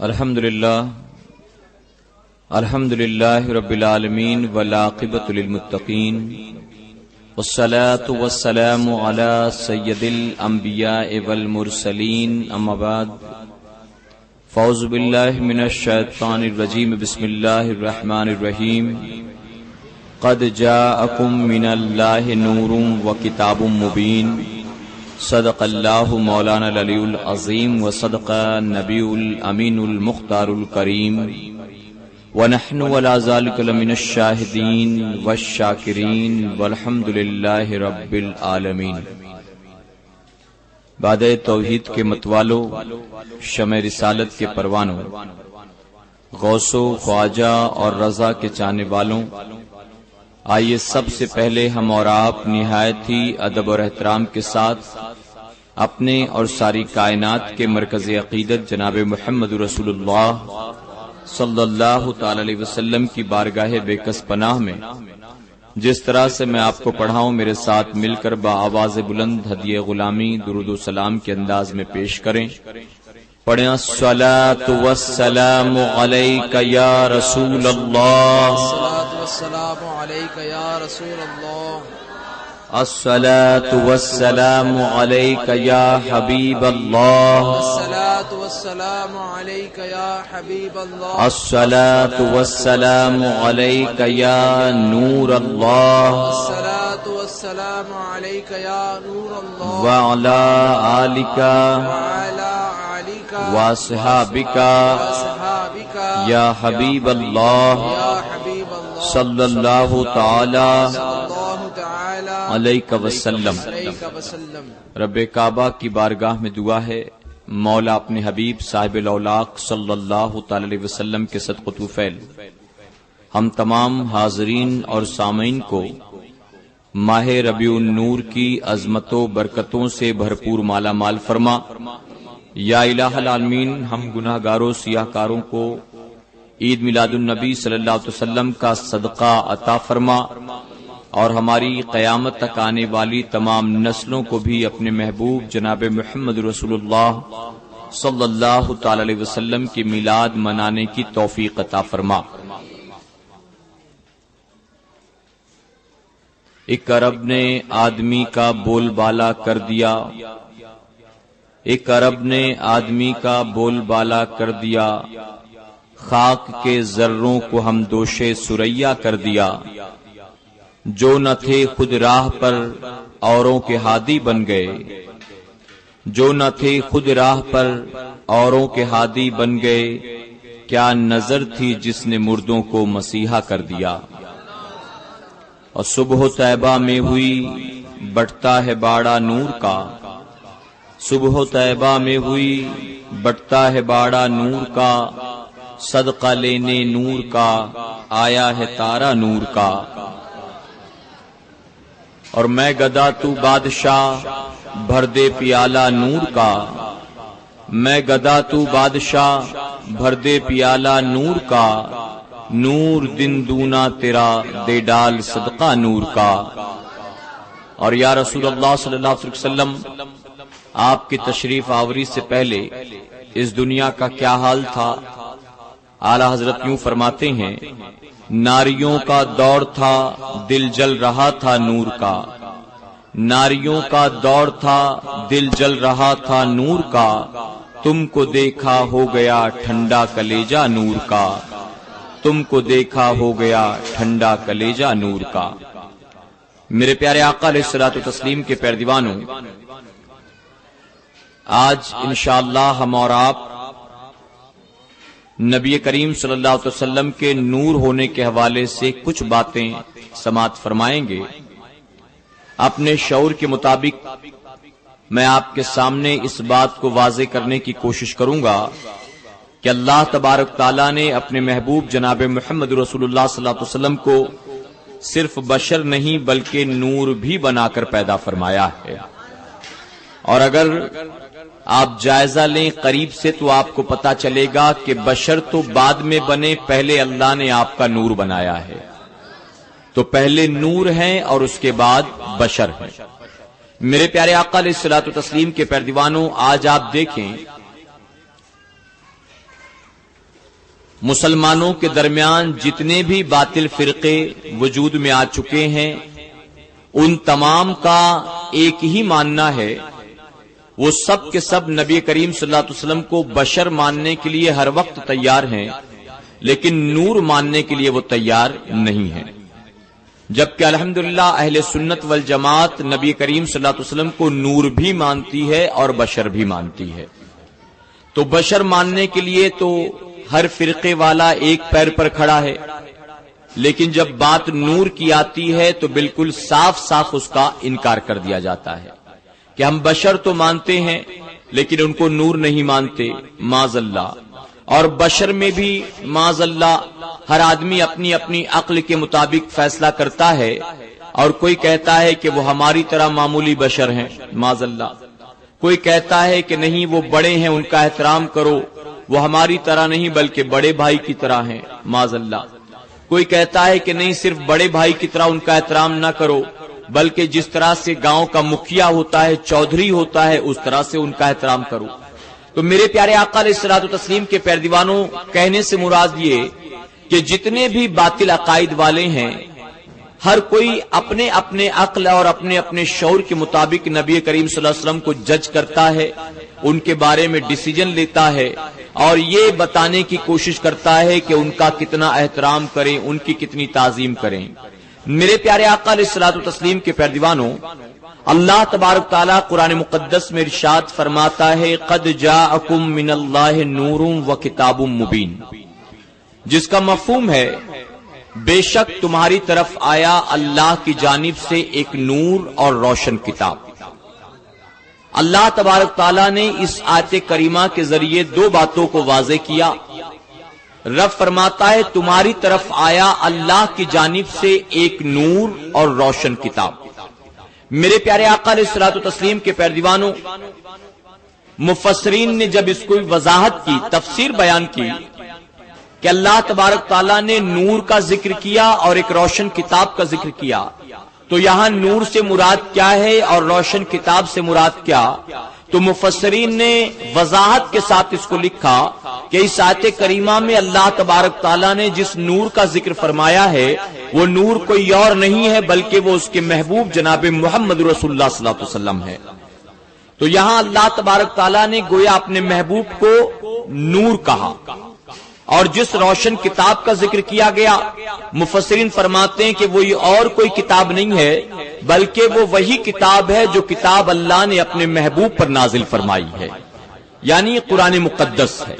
الحمدللہ رب العالمین والعاقبۃ للمتقین والصلاة والسلام علی سید الانبیاء والمرسلین اما بعد فاعوذ باللہ من الشیطان الرجیم بسم اللہ الرحمن الرحیم قد جاءکم من اللہ نور وکتاب مبین صدق اللہ مولانا العلی العظیم وصدق النبی الامین المختار الکریم ونحن ولا ذلك لمن الشاہدین والشاکرین والحمد للہ رب العالمین۔ بعد توحید کے متوالو، شمع رسالت کے پروانوں، غوث و خواجہ اور رضا کے چاہنے والوں، آئیے سب سے پہلے ہم اور آپ نہایت ہی ادب اور احترام کے ساتھ اپنے اور ساری کائنات کے مرکز عقیدت جناب محمد رسول اللہ صلی اللہ تعالی علیہ وسلم کی بارگاہ بے کس پناہ میں جس طرح سے میں آپ کو پڑھاؤں میرے ساتھ مل کر بآواز بلند ہدیہ غلامی درود و سلام کے انداز میں پیش کریں۔ پڑھیں الصلاۃ والسلام علیک یا رسول اللہ، الصلاۃ والسلام علیک یا رسول اللہ، الصلاۃ والسلام علیک یا حبیب اللہ، الصلاۃ والسلام علیک یا حبیب اللہ، الصلاۃ والسلام علیک یا نور اللہ، الصلاۃ والسلام علیک یا نور اللہ، وعلی آلک وعلی آلک واصحابک واصحابک یا حبیب اللہ یا حبیب اللہ صلی اللہ تعالی صلی اللہ تعالی علیہ وسلم۔ علیہ وسلم۔ رب کعبہ کی بارگاہ میں دعا ہے، مولا اپنے حبیب صاحب الاولاق صلی اللہ تعالی علیہ وسلم کے صدقہ طوفیل ہم تمام حاضرین اور سامعین کو ماہ ربیع النور کی عظمت و برکتوں سے بھرپور مالا مال فرما۔ یا الہ العالمین، ہم گناہ گاروں سیاہ کاروں کو عید میلاد النبی صلی اللہ علیہ وسلم کا صدقہ عطا فرما، اور ہماری قیامت تک آنے والی تمام نسلوں کو بھی اپنے محبوب جناب محمد رسول اللہ صلی اللہ تعالی علیہ وسلم کی میلاد منانے کی توفیق عطا فرما۔ ایک عرب نے آدمی کا بول بالا کر دیا، ایک عرب نے آدمی کا بول بالا کر دیا، خاک کے ذروں کو ہم دوشے سریا کر دیا، جو نہ تھے خود راہ پر اوروں کے ہادی بن گئے، جو نہ تھے خود راہ پر اوروں کے ہادی بن گئے، کیا نظر تھی جس نے مردوں کو مسیحا کر دیا۔ اور صبح طیبہ میں ہوئی بٹتا ہے باڑا نور کا، صبح طیبہ میں ہوئی بٹتا ہے باڑا نور کا، صدقہ لینے نور کا آیا ہے تارا نور کا۔ اور میں گدا تو بادشاہ بھر دے پیالہ نور کا، میں گدا تو بادشاہ بھر دے پیالہ نور کا، نور دن دونا تیرا دے ڈال صدقہ نور کا۔ اور یا رسول اللہ صلی اللہ علیہ وسلم، آپ کی تشریف آوری سے پہلے اس دنیا کا کیا حال تھا؟ اعلیٰ حضرت یوں فرماتے ہیں، ناریوں کا دور تھا دل جل رہا تھا نور کا، ناریوں کا دور تھا دل جل رہا تھا نور کا، تم کو دیکھا ہو گیا ٹھنڈا کلیجہ نور کا، تم کو دیکھا ہو گیا ٹھنڈا کلیجہ نور کا۔ میرے پیارے آقا علیہ الصلوۃ والتسلیم کے پیردیوانوں، آج انشاءاللہ ہم اور آپ نبی کریم صلی اللہ علیہ وسلم کے نور ہونے کے حوالے سے کچھ باتیں سماعت فرمائیں گے۔ اپنے شعور کے مطابق میں آپ کے سامنے اس بات کو واضح کرنے کی کوشش کروں گا کہ اللہ تبارک تعالیٰ نے اپنے محبوب جناب محمد رسول اللہ صلی اللہ علیہ وسلم کو صرف بشر نہیں بلکہ نور بھی بنا کر پیدا فرمایا ہے۔ اور اگر آپ جائزہ لیں قریب سے تو آپ کو پتا چلے گا کہ بشر تو بعد میں بنے، پہلے اللہ نے آپ کا نور بنایا ہے۔ تو پہلے نور ہیں اور اس کے بعد بشر ہیں۔ میرے پیارے آقا علیہ الصلوۃ والتسلیم کے پیروانوں، آج آپ دیکھیں مسلمانوں کے درمیان جتنے بھی باطل فرقے وجود میں آ چکے ہیں ان تمام کا ایک ہی ماننا ہے، وہ سب کے سب نبی کریم صلی اللہ علیہ وسلم کو بشر ماننے کے لیے ہر وقت تیار ہیں، لیکن نور ماننے کے لیے وہ تیار نہیں ہیں، جبکہ الحمدللہ اہل سنت والجماعت نبی کریم صلی اللہ علیہ وسلم کو نور بھی مانتی ہے اور بشر بھی مانتی ہے۔ تو بشر ماننے کے لیے تو ہر فرقے والا ایک پیر پر کھڑا ہے، لیکن جب بات نور کی آتی ہے تو بالکل صاف صاف اس کا انکار کر دیا جاتا ہے کہ ہم بشر تو مانتے ہیں لیکن ان کو نور نہیں مانتے، معاذ اللہ۔ اور بشر میں بھی معاذ اللہ ہر آدمی اپنی اپنی عقل کے مطابق فیصلہ کرتا ہے، اور کوئی کہتا ہے کہ وہ ہماری طرح معمولی بشر ہیں، معاذ اللہ، کوئی کہتا ہے کہ نہیں وہ بڑے ہیں ان کا احترام کرو، وہ ہماری طرح نہیں بلکہ بڑے بھائی کی طرح ہیں، معاذ اللہ، کوئی کہتا ہے کہ نہیں صرف بڑے بھائی کی طرح ان کا احترام نہ کرو بلکہ جس طرح سے گاؤں کا مکھیا ہوتا ہے، چودھری ہوتا ہے، اس طرح سے ان کا احترام کرو۔ تو میرے پیارے آقا علیہ الصلوۃ والتسلیم کے پیروانوں، کہنے سے مراد یہ کہ جتنے بھی باطل عقائد والے ہیں ہر کوئی اپنے اپنے عقل اور اپنے اپنے شعور کے مطابق نبی کریم صلی اللہ علیہ وسلم کو جج کرتا ہے، ان کے بارے میں ڈیسیجن لیتا ہے اور یہ بتانے کی کوشش کرتا ہے کہ ان کا کتنا احترام کریں، ان کی کتنی تعظیم کریں۔ میرے پیارے آقا علیہ الصلوۃ والتسلیم کے پیروانوں، اللہ تبارک تعالیٰ قرآن مقدس میں ارشاد فرماتا ہے قد جاءکم من اللہ نور و کتاب مبین، جس کا مفہوم ہے بے شک تمہاری طرف آیا اللہ کی جانب سے ایک نور اور روشن کتاب۔ اللہ تبارک تعالیٰ نے اس آیت کریمہ کے ذریعے دو باتوں کو واضح کیا۔ رب فرماتا ہے تمہاری طرف آیا اللہ کی جانب سے ایک نور اور روشن کتاب۔ میرے پیارے آقا علیہ الصلوۃ والتسلیم کے پیروانوں، مفسرین نے جب اس کو وضاحت کی، تفسیر بیان کی کہ اللہ تبارک تعالیٰ نے نور کا ذکر کیا اور ایک روشن کتاب کا ذکر کیا، تو یہاں نور سے مراد کیا ہے اور روشن کتاب سے مراد کیا؟ تو مفسرین نے وضاحت کے ساتھ اس کو لکھا کہ اس آیت کریمہ میں اللہ تبارک تعالیٰ نے جس نور کا ذکر فرمایا ہے وہ نور کوئی اور نہیں ہے بلکہ وہ اس کے محبوب جناب محمد رسول اللہ صلی اللہ علیہ وسلم ہے۔ تو یہاں اللہ تبارک تعالیٰ نے گویا اپنے محبوب کو نور کہا، اور جس روشن کتاب کا ذکر کیا گیا مفسرین فرماتے ہیں کہ وہ یہ اور کوئی کتاب نہیں ہے بلکہ وہ وہی کتاب ہے جو کتاب اللہ نے اپنے محبوب پر نازل فرمائی ہے، یعنی قرآن مقدس ہے۔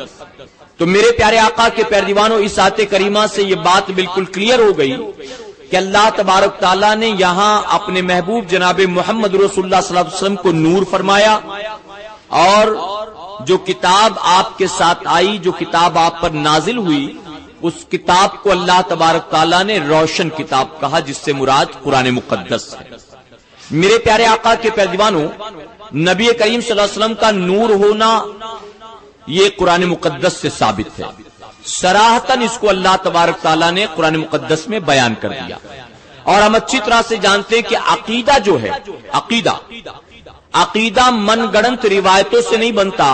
تو میرے پیارے آقا کے پیروانوں، اس آیت کریمہ سے یہ بات بالکل کلیئر ہو گئی کہ اللہ تبارک تعالیٰ نے یہاں اپنے محبوب جناب محمد رسول اللہ صلی اللہ علیہ وسلم کو نور فرمایا، اور جو کتاب آپ کے ساتھ آئی، جو کتاب آپ پر نازل ہوئی، اس کتاب کو اللہ تبارک تعالیٰ نے روشن کتاب کہا، جس سے مراد قرآن مقدس ہے۔ میرے پیارے آقا کے پیروانوں، نبی کریم صلی اللہ علیہ وسلم کا نور ہونا یہ قرآن مقدس سے ثابت ہے، صراحتاً اس کو اللہ تبارک تعالیٰ نے قرآن مقدس میں بیان کر دیا۔ اور ہم اچھی طرح سے جانتے ہیں کہ عقیدہ جو ہے، عقیدہ من گڑنت روایتوں سے نہیں بنتا،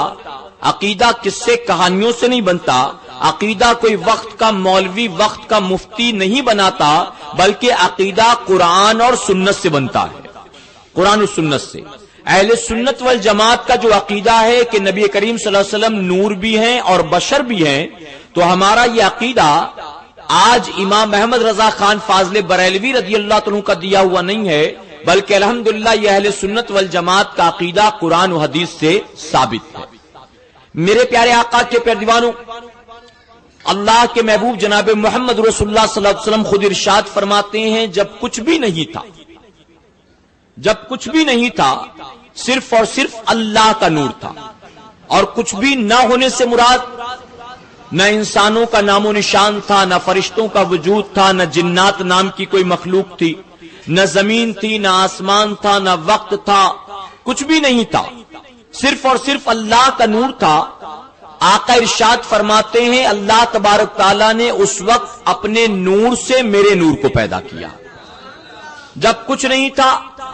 عقیدہ قصے کہانیوں سے نہیں بنتا، عقیدہ کوئی وقت کا مولوی، وقت کا مفتی نہیں بناتا، بلکہ عقیدہ قرآن اور سنت سے بنتا ہے، قرآن و سنت سے۔ اہل سنت والجماعت کا جو عقیدہ ہے کہ نبی کریم صلی اللہ علیہ وسلم نور بھی ہیں اور بشر بھی ہیں، تو ہمارا یہ عقیدہ آج امام محمد رضا خان فاضل بریلوی رضی اللہ عنہ کا دیا ہوا نہیں ہے، بلکہ الحمدللہ یہ اہل سنت والجماعت کا عقیدہ قرآن و حدیث سے ثابت ہے۔ میرے پیارے آقا کے پیروانوں، اللہ کے محبوب جناب محمد رسول اللہ صلی اللہ علیہ وسلم خود ارشاد فرماتے ہیں جب کچھ بھی نہیں تھا صرف اور صرف اللہ کا نور تھا، اور کچھ بھی نہ ہونے سے مراد نہ انسانوں کا نام و نشان تھا، نہ فرشتوں کا وجود تھا، نہ جنات نام کی کوئی مخلوق تھی، نہ زمین تھی، نہ آسمان تھا، نہ وقت تھا، کچھ بھی نہیں تھا، صرف اور صرف اللہ کا نور تھا۔ آقا ارشاد فرماتے ہیں اللہ تبارک تعالیٰ نے اس وقت اپنے نور سے میرے نور کو پیدا کیا۔ جب کچھ نہیں تھا،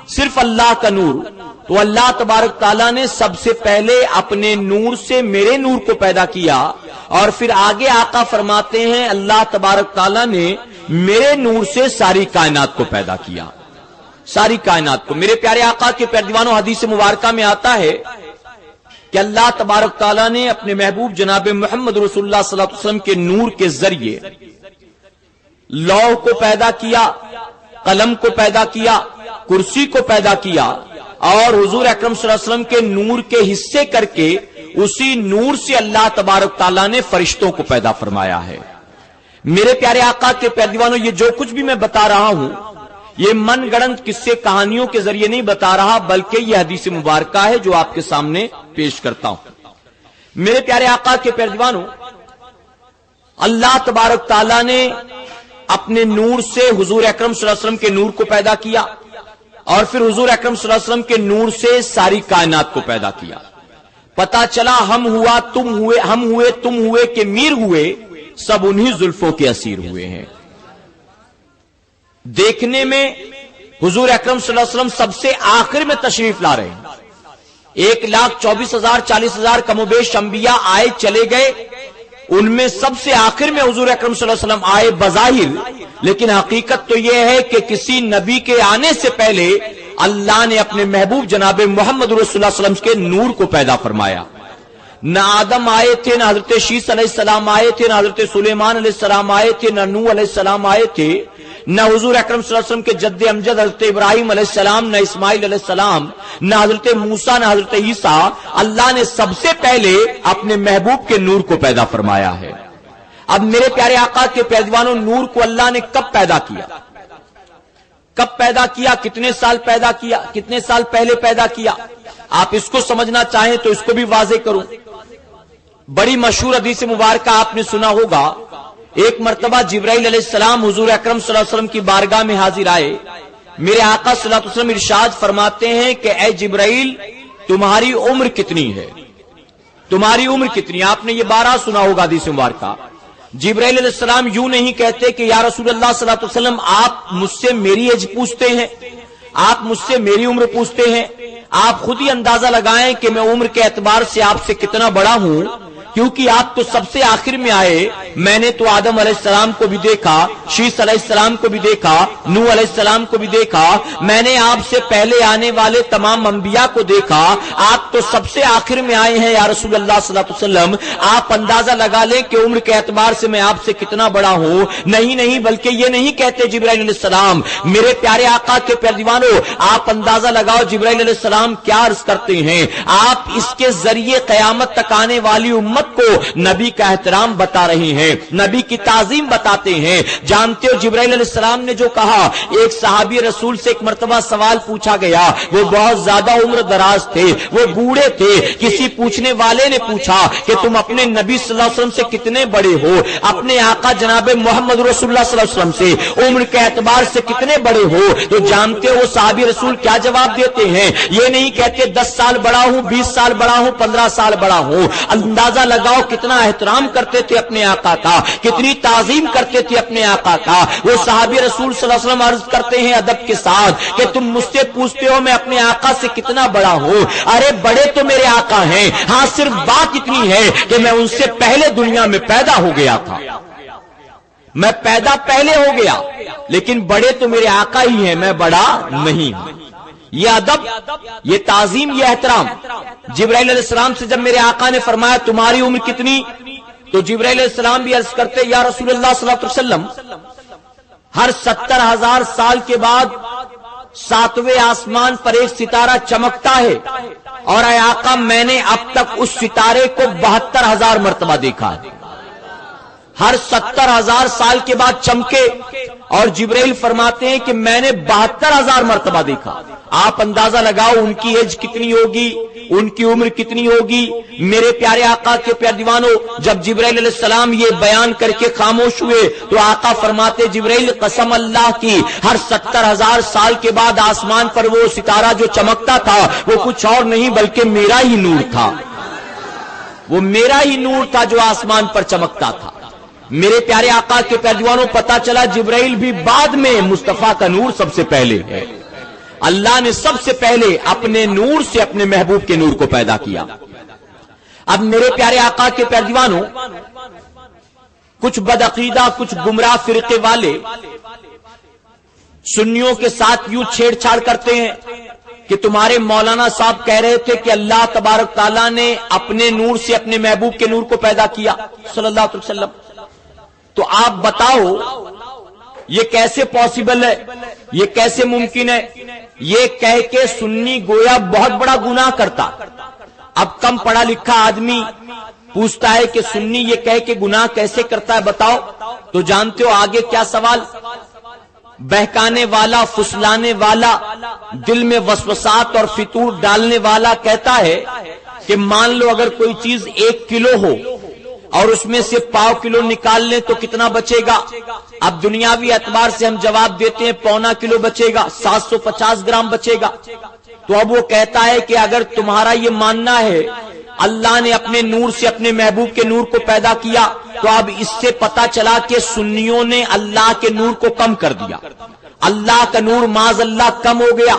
صرف اللہ کا نور، تو اللہ تبارک تعالیٰ نے سب سے پہلے اپنے نور سے میرے نور کو پیدا کیا، اور پھر آگے آقا فرماتے ہیں اللہ تبارک تعالیٰ نے میرے نور سے ساری کائنات کو پیدا کیا، ساری کائنات کو۔ میرے پیارے آقا کے پیروانوں، حدیث مبارکہ میں آتا ہے کہ اللہ تبارک تعالیٰ نے اپنے محبوب جناب محمد رسول اللہ صلی اللہ علیہ وسلم کے نور کے ذریعے لوح کو پیدا کیا، قلم کو پیدا کیا، کرسی کو پیدا کیا، اور حضور اکرم صلی اللہ علیہ وسلم کے نور کے حصے کر کے اسی نور سے اللہ تبارک تعالیٰ نے فرشتوں کو پیدا فرمایا ہے۔ میرے پیارے آقا کے پیروانوں، یہ جو کچھ بھی میں بتا رہا ہوں یہ من گڑنت قصے کہانیوں کے ذریعے نہیں بتا رہا، بلکہ یہ حدیث مبارکہ ہے جو آپ کے سامنے پیش کرتا ہوں۔ میرے پیارے آقا کے پیروانوں، اللہ تبارک تعالیٰ نے اپنے نور سے حضور اکرم صلی اللہ علیہ وسلم کے نور کو پیدا کیا، اور پھر حضور اکرم صلی اللہ علیہ وسلم کے نور سے ساری کائنات کو پیدا کیا۔ پتا چلا ہم ہوا تم ہوئے، ہم ہوئے تم ہوئے کہ میر ہوئے، سب انہی زلفوں کے اسیر ہوئے ہیں۔ دیکھنے میں حضور اکرم صلی اللہ علیہ وسلم سب سے آخر میں تشریف لا رہے ہیں۔ 1,24,000 40,000 کم و بیش انبیاء آئے چلے گئے، ان میں سب سے آخر میں حضور اکرم صلی اللہ علیہ وسلم آئے بظاہر، لیکن حقیقت تو یہ ہے کہ کسی نبی کے آنے سے پہلے اللہ نے اپنے محبوب جناب محمد رسول اللہ صلی اللہ علیہ وسلم کے نور کو پیدا فرمایا۔ نہ آدم آئے تھے، نہ حضرت شیس علیہ السلام آئے تھے، نہ حضرت سلیمان علیہ السلام آئے تھے، نہ نوح علیہ السلام آئے تھے، نہ حضور اکرم صلی اللہ علیہ وسلم کے جد امجد حضرت ابراہیم علیہ السلام، نہ اسماعیل علیہ السلام، نہ حضرت موسیٰ، نہ حضرت عیسیٰ۔ اللہ نے سب سے پہلے اپنے محبوب کے نور کو پیدا فرمایا ہے۔ اب میرے پیارے آقا کے پیروانوں، نور کو اللہ نے کب پیدا کیا؟ کب پیدا کیا؟ کتنے سال پیدا کیا؟ کتنے سال پہلے پیدا کیا؟ آپ اس کو سمجھنا چاہیں تو اس کو بھی واضح کروں۔ بڑی مشہور حدیث مبارکہ آپ نے سنا ہوگا، ایک مرتبہ جبرائیل علیہ السلام حضور اکرم صلی اللہ علیہ وسلم کی بارگاہ میں حاضر آئے۔ میرے آقا صلی اللہ علیہ وسلم ارشاد فرماتے ہیں کہ اے جبرائیل، تمہاری عمر کتنی ہے؟ تمہاری عمر کتنی؟ آپ نے یہ 12 سنا ہوگا حدیث مبارکہ۔ جبرائیل علیہ السلام یوں نہیں کہتے کہ یا رسول اللہ صلی اللہ علیہ وسلم آپ مجھ سے میری ایج پوچھتے ہیں، آپ مجھ سے میری عمر پوچھتے ہیں۔ آپ خود ہی اندازہ لگائیں کہ میں عمر کے اعتبار سے آپ سے کتنا بڑا ہوں، کیونکہ آپ تو سب سے آخر میں آئے۔ میں نے تو آدم علیہ السلام کو بھی دیکھا، شیس علیہ السلام کو بھی دیکھا، نوح علیہ السلام کو بھی دیکھا، میں نے آپ سے پہلے آنے والے تمام انبیاء کو دیکھا، آپ تو سب سے آخر میں آئے ہیں یا رسول اللہ صلی اللہ علیہ وسلم۔ آپ اندازہ لگا لیں کہ عمر کے اعتبار سے میں آپ سے کتنا بڑا ہوں۔ نہیں، بلکہ یہ نہیں کہتے جبرائیل علیہ السلام۔ میرے پیارے آقا کے پیروانوں، آپ اندازہ لگاؤ جبرائیل علیہ السلام کیا عرض کرتے ہیں۔ آپ اس کے ذریعے قیامت تک آنے والی امت کو نبی کا احترام بتا رہے ہیں، نبی کی تعظیم بتاتے ہیں۔ جانتے ہو جبرائیل علیہ السلام نے جو کہا، ایک صحابی رسول سے ایک مرتبہ سوال پوچھا گیا، وہ بہت زیادہ عمر دراز تھے، وہ بوڑھے تھے۔ کسی پوچھنے والے نے پوچھا کہ تم اپنے نبی صلی اللہ علیہ وسلم سے کتنے بڑے ہو، اپنے آقا جناب محمد رسول اللہ صلی اللہ علیہ وسلم سے عمر کے اعتبار سے کتنے بڑے ہو؟ تو جانتے ہو وہ صحابی رسول کیا جواب دیتے ہیں؟ یہ نہیں کہتے 10 سال بڑا ہوں، 20 سال بڑا ہوں، 15 سال بڑا ہوں۔ اندازہ لگاؤ کتنا احترام کرتے تھے اپنے آقا کا، کتنی تعظیم کرتے تھے اپنے آقا کا۔ وہ صحابی رسول صلی اللہ علیہ وسلم عرض کرتے ہیں ادب کے ساتھ کہ تم مجھ سے پوچھتے ہو میں اپنے آقا سے کتنا بڑا ہوں۔ ارے بڑے تو میرے آقا ہیں، ہاں صرف بات اتنی ہے کہ میں ان سے پہلے دنیا میں پیدا ہو گیا تھا، میں پیدا پہلے ہو گیا، لیکن بڑے تو میرے آقا ہی ہیں، میں بڑا نہیں ہوں۔ یہ ادب، یہ تعظیم، یہ احترام۔ جبرائیل علیہ السلام سے جب میرے آقا نے فرمایا تمہاری عمر کتنی، تو جبرائیل علیہ السلام بھی عرض کرتے یا رسول اللہ صلی اللہ علیہ وسلم، ہر 70,000 سال کے بعد 7ویں آسمان پر ایک ستارہ چمکتا ہے، اور اے آقا میں نے اب تک اس ستارے کو 72,000 مرتبہ دیکھا ہے۔ ہر 70,000 سال کے بعد چمکے، اور جبرائیل فرماتے ہیں کہ میں نے 72,000 مرتبہ دیکھا۔ آپ اندازہ لگاؤ ان کی ایج کتنی ہوگی، ان کی عمر کتنی ہوگی۔ میرے پیارے آقا کے پیارے دیوانوں، جب جبرائیل علیہ السلام یہ بیان کر کے خاموش ہوئے تو آقا فرماتے جبرائیل قسم اللہ کی، ہر 70,000 سال کے بعد آسمان پر وہ ستارہ جو چمکتا تھا وہ کچھ اور نہیں بلکہ میرا ہی نور تھا، وہ میرا ہی نور تھا جو آسمان پر چمکتا تھا۔ میرے پیارے آقا کے پیارے دیوانوں، پتا چلا جبرائیل بھی بعد میں مصطفیٰ کا نور سب سے پہلے ہے۔ اللہ نے سب سے پہلے اپنے نور سے اپنے محبوب کے نور کو پیدا کیا۔ اب میرے پیارے آقا کے پیروانوں، کچھ بدعقیدہ، کچھ گمراہ فرقے والے سنیوں کے ساتھ یوں چھیڑ چھاڑ کرتے ہیں کہ تمہارے مولانا صاحب کہہ رہے تھے کہ اللہ تبارک تعالیٰ نے اپنے نور سے اپنے محبوب کے نور کو پیدا کیا صلی اللہ علیہ وسلم، تو آپ بتاؤ یہ کیسے پاسبل ہے، یہ کیسے ممکن ہے؟ یہ کہہ کے سنی گویا بہت بڑا گناہ کرتا۔ اب کم پڑھا لکھا آدمی پوچھتا ہے کہ سنی یہ کہہ کے گناہ کیسے کرتا ہے بتاؤ، تو جانتے ہو آگے کیا سوال؟ بہکانے والا، فسلانے والا، دل میں وسوسات اور فتور ڈالنے والا کہتا ہے کہ مان لو اگر کوئی چیز 1 کلو ہو اور اس میں سے 1.25 کلو نکال لیں تو کتنا بچے گا؟ اب دنیاوی اعتبار سے ہم جواب دیتے ہیں 1.25 کلو بچے گا، 750 گرام بچے گا۔ تو اب وہ کہتا ہے کہ اگر تمہارا یہ ماننا ہے اللہ نے اپنے نور سے اپنے محبوب کے نور کو پیدا کیا، تو اب اس سے پتا چلا کہ سنیوں نے اللہ کے نور کو کم کر دیا، اللہ کا نور معاذ اللہ کم ہو گیا۔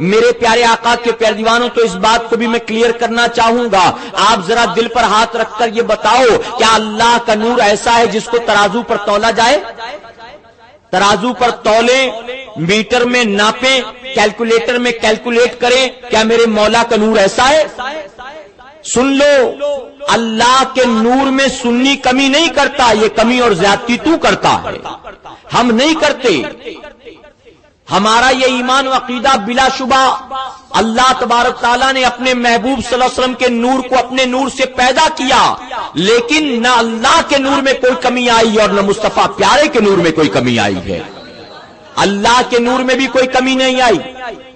میرے پیارے آقا کے پیارے دیوانوں، تو اس بات کو بھی میں کلیئر کرنا چاہوں گا، آپ ذرا دل پر ہاتھ رکھ کر یہ بتاؤ، کیا اللہ کا نور ایسا ہے جس کو ترازو پر تولا جائے؟ ترازو پر تولیں، میٹر میں ناپیں، کیلکولیٹر میں کیلکولیٹ کریں، کیا میرے مولا کا نور ایسا ہے؟ سن لو، اللہ کے نور میں سنی کمی نہیں کرتا، یہ کمی اور زیادتی تو کرتا ہے، ہم نہیں کرتے۔ ہمارا یہ ایمان و عقیدہ بلا شبہ اللہ تبارک تعالیٰ نے اپنے محبوب صلی اللہ علیہ وسلم کے نور کو اپنے نور سے پیدا کیا، لیکن نہ اللہ کے نور میں کوئی کمی آئی اور نہ مصطفیٰ پیارے کے نور میں کوئی کمی آئی ہے۔ اللہ کے نور میں بھی کوئی کمی نہیں آئی،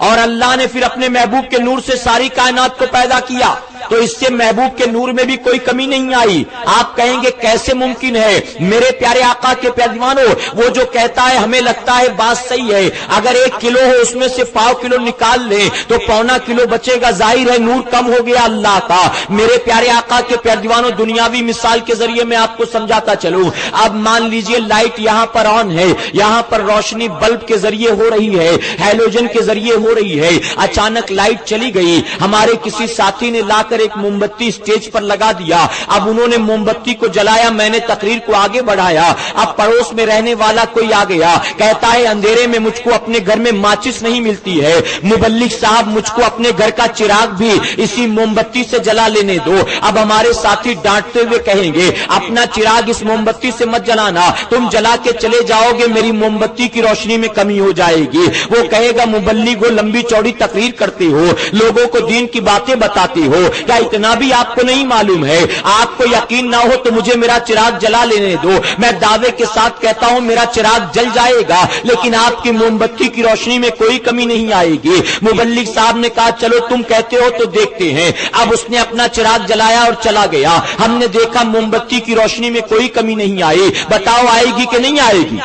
اور اللہ نے پھر اپنے محبوب کے نور سے ساری کائنات کو پیدا کیا، تو اس سے محبوب کے نور میں بھی کوئی کمی نہیں آئی۔ آپ کہیں گے کیسے ممکن ہے؟ میرے پیارے آقا کے پیارے دیوانوں، وہ جو کہتا ہے ہمیں لگتا ہے بات صحیح ہے، اگر 1 کلو ہو اس میں سے 1.25 کلو نکال لیں تو 1.25 کلو بچے گا، ظاہر ہے نور کم ہو گیا اللہ کا۔ میرے پیارے آقا کے پیارے دیوانوں، دنیاوی مثال کے ذریعے میں آپ کو سمجھاتا چلوں۔ اب مان لیجئے لائٹ یہاں پر آن ہے، یہاں پر روشنی بلب کے ذریعے ہو رہی ہے، ہیلوجن کے ذریعے ہو رہی ہے، اچانک لائٹ چلی گئی، ہمارے کسی ساتھی نے لا کر ایک موم بتی اسٹیج پر لگا دیا، اب انہوں نے موم بتی کو جلایا، میں نے تقریر کو آگے بڑھایا، اب پڑوس میں رہنے والا کوئی آ گیا، کہتا ہے اندھیرے میں مجھ کو اپنے گھر میں ماچس نہیں ملتی ہے، مبلغ صاحب مجھ کو اپنے گھر کا چراغ بھی اسی موم بتی سے جلا لینے دو۔ اب ہمارے ساتھی ڈانٹتے ہوئے کہیں گے اپنا چراغ اس موم بتی سے مت جلانا، تم جلا کے چلے جاؤ گے، میری موم بتی کی روشنی میں کمی ہو جائے گی۔ وہ کہے گا مبلغ ہو، لمبی چوڑی تقریر کرتے ہو، لوگوں کو دین کی باتیں بتاتے ہو، کیا اتنا بھی آپ کو نہیں معلوم ہے؟ آپ کو یقین نہ ہو تو مجھے میرا چراغ جلا لینے دو، میں دعوے کے ساتھ کہتا ہوں میرا چراغ جل جائے گا، لیکن آپ کی موم بتی کی روشنی میں کوئی کمی نہیں آئے گی۔ مبلغ صاحب نے کہا چلو تم کہتے ہو تو دیکھتے ہیں۔ اب اس نے اپنا چراغ جلایا اور چلا گیا، ہم نے دیکھا موم بتی کی روشنی میں کوئی کمی نہیں آئی، بتاؤ آئے گی کہ نہیں آئے گی؟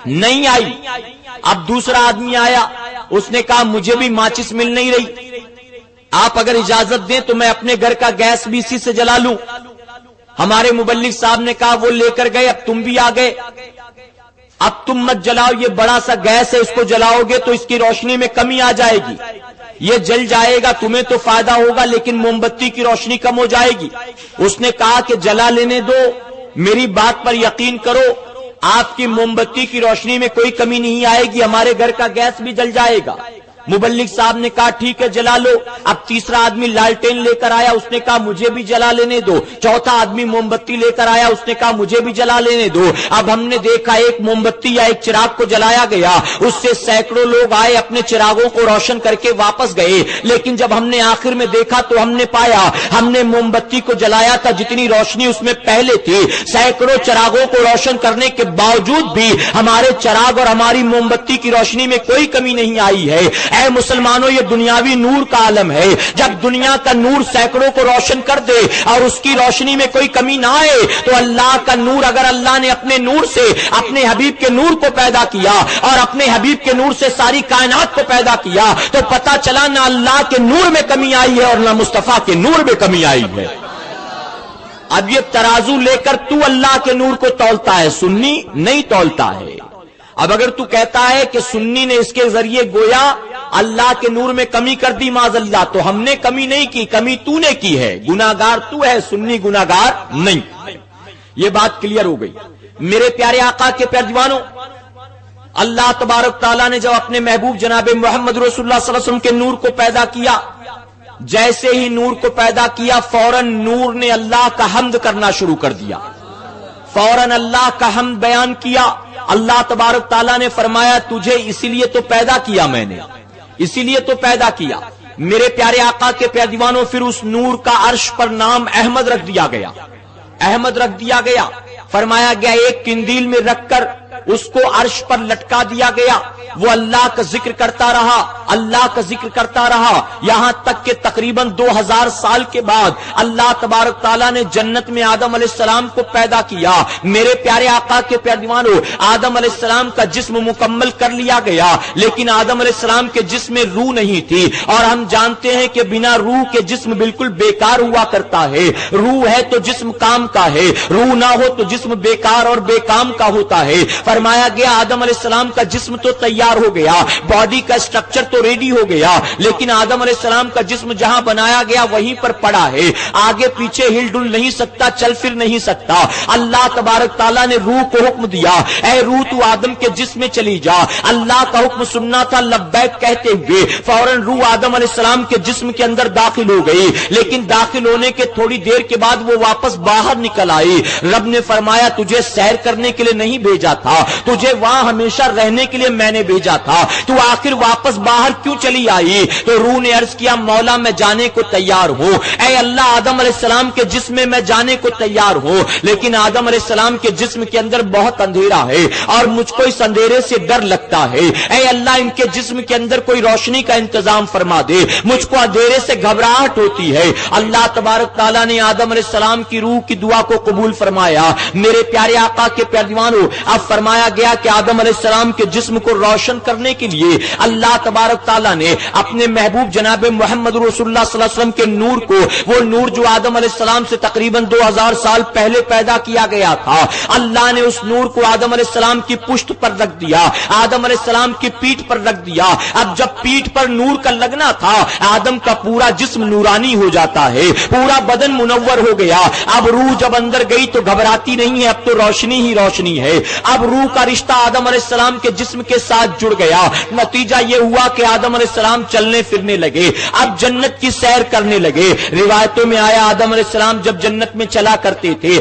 نہیں آئی۔ اب دوسرا آدمی آیا، اس نے کہا مجھے بھی ماچس مل نہیں رہی، آپ اگر اجازت دیں تو میں اپنے گھر کا گیس بھی اسی سے جلا لوں۔ ہمارے مبلغ صاحب نے کہا وہ لے کر گئے، اب تم بھی آ گئے، اب تم مت جلاؤ، یہ بڑا سا گیس ہے، اس کو جلاؤ گے تو اس کی روشنی میں کمی آ جائے گی، یہ جل جائے گا، تمہیں تو فائدہ ہوگا لیکن موم بتی کی روشنی کم ہو جائے گی۔ اس نے کہا کہ جلا لینے دو، میری بات پر یقین کرو، آپ کی موم بتی کی روشنی میں کوئی کمی نہیں آئے گی، ہمارے گھر کا گیس بھی جل جائے گا۔ مبلغ صاحب نے کہا ٹھیک ہے جلا لو۔ اب تیسرا آدمی لالٹین لے کر آیا، اس نے کہا مجھے بھی جلا لینے دو۔ چوتھا آدمی موم بتی لے کر آیا، اس نے کہا مجھے بھی جلا لینے دو۔ اب ہم نے دیکھا ایک موم بتی یا ایک چراغ کو جلایا گیا، اس سے سینکڑوں لوگ آئے، اپنے چراغوں کو روشن کر کے واپس گئے، لیکن جب ہم نے آخر میں دیکھا تو ہم نے پایا ہم نے موم بتی کو جلایا تھا جتنی روشنی اس میں پہلے تھی، سینکڑوں چراغوں کو روشن کرنے کے باوجود بھی ہمارے چراغ اور ہماری موم بتی کی روشنی میں کوئی کمی نہیں آئی ہے۔ اے مسلمانوں، یہ دنیاوی نور کا عالم ہے، جب دنیا کا نور سینکڑوں کو روشن کر دے اور اس کی روشنی میں کوئی کمی نہ آئے تو اللہ کا نور، اگر اللہ نے اپنے نور سے اپنے حبیب کے نور کو پیدا کیا اور اپنے حبیب کے نور سے ساری کائنات کو پیدا کیا تو پتا چلا نہ اللہ کے نور میں کمی آئی ہے اور نہ مصطفیٰ کے نور میں کمی آئی ہے۔ اب یہ ترازو لے کر تو اللہ کے نور کو تولتا ہے، سنی نہیں تولتا ہے۔ اب اگر تو کہتا ہے کہ سنی نے اس کے ذریعے گویا اللہ کے نور میں کمی کر دی معاذ اللہ، تو ہم نے کمی نہیں کی، کمی تو نے کی ہے، گناہگار تو ہے، سنی گناہگار نہیں۔ یہ بات کلیئر ہو گئی۔ میرے پیارے آقا کے پیارے دیوانوں، اللہ تبارک تعالیٰ نے جب اپنے محبوب جناب محمد رسول اللہ صلی اللہ علیہ وسلم کے نور کو پیدا کیا، جیسے ہی نور کو پیدا کیا فوراً نور نے اللہ کا حمد کرنا شروع کر دیا، فوراً اللہ کا حمد بیان کیا۔ اللہ تبارک تعالیٰ نے فرمایا تجھے اسی لیے تو پیدا کیا میں نے، اسی لیے تو پیدا کیا۔ میرے پیارے آقا کے پیارے دیوانوں، پھر اس نور کا عرش پر نام احمد رکھ دیا گیا، احمد رکھ دیا گیا۔ فرمایا گیا ایک قندیل میں رکھ کر اس کو عرش پر لٹکا دیا گیا، وہ اللہ کا ذکر کرتا رہا، اللہ کا ذکر کرتا رہا، یہاں تک کہ تقریباً 2000 سال کے بعد اللہ تبارک تعالیٰ نے جنت میں آدم علیہ السلام کو پیدا کیا۔ میرے پیارے آقا کے پیارے دیوانوں، آدم علیہ السلام کا جسم مکمل کر لیا گیا، لیکن آدم علیہ السلام کے جسم میں روح نہیں تھی، اور ہم جانتے ہیں کہ بنا روح کے جسم بالکل بیکار ہوا کرتا ہے۔ روح ہے تو جسم کام کا ہے، روح نہ ہو تو جسم بیکار اور بے کام کا ہوتا ہے۔ فرمایا گیا آدم علیہ السلام کا جسم تو تیار ہو گیا، باڈی کا اسٹرکچر تو ریڈی ہو گیا، لیکن آدم علیہ السلام کا جسم جہاں بنایا گیا وہیں پر پڑا ہے، آگے پیچھے ہل ڈل نہیں سکتا، چل پھر نہیں سکتا۔ اللہ تبارک تعالیٰ نے روح کو حکم دیا، اے روح تو آدم کے جسم میں چلی جا۔ اللہ کا حکم سننا تھا، لبیک کہتے ہوئے فوراً روح آدم علیہ السلام کے جسم کے اندر داخل ہو گئی، لیکن داخل ہونے کے تھوڑی دیر کے بعد وہ واپس باہر نکل آئی۔ رب نے فرمایا تجھے سیر کرنے کے لیے نہیں بھیجا تھا، تجھے وہاں ہمیشہ رہنے کے لیے میں نے بھیجا تھا، تو آخر واپس باہر کیوں چلی آئی؟ تو روح نے عرض کیا مولا میں جانے کو تیار ہوں، اے اللہ آدم علیہ السلام کے جسم میں جانے کو تیار ہوں، لیکن آدم علیہ السلام کے جسم کے اندر بہت اندھیرا ہے اور مجھ کو اس اندھیرے سے ڈر لگتا ہے، اے اللہ ان کے جسم کے اندر کوئی روشنی کا انتظام فرما دے، مجھ کو اندھیرے سے گھبراہٹ ہوتی ہے۔ اللہ تبارک تعالیٰ نے آدم علیہ السلام کی روح کی دعا کو قبول فرمایا۔ میرے پیارے آقا کے پیارے دیوانوں، اب فرمایا گیا کہ آدم علیہ السلام کے جسم کو روشن کرنے کے لیے اللہ تبارک تعالیٰ نے اپنے محبوب جناب محمد رسول اللہ صلی اللہ علیہ وسلم کے نور کو، وہ نور جو آدم علیہ السلام سے تقریباً 2000 سال پہلے پیدا کیا گیا تھا، اللہ نے اس نور کو آدم علیہ السلام کی پشت پر رکھ دیا، آدم علیہ السلام کی پیٹھ پر رکھ دیا۔ اب جب پیٹھ پر نور کا لگنا تھا، آدم کا پورا جسم نورانی ہو جاتا ہے، پورا بدن منور ہو گیا۔ اب روح جب اندر گئی تو گھبراتی نہیں ہے، اب تو روشنی ہی روشنی ہے۔ اب روح کا رشتہ آدم علیہ السلام کے جسم کے ساتھ جڑ گیا، نتیجہ یہ ہوا کہ آدم علیہ السلام چلنے پھرنے لگے، اب جنت کی سیر کرنے لگے۔ روایتوں میں آیا آدم علیہ السلام جب جنت میں چلا کرتے تھے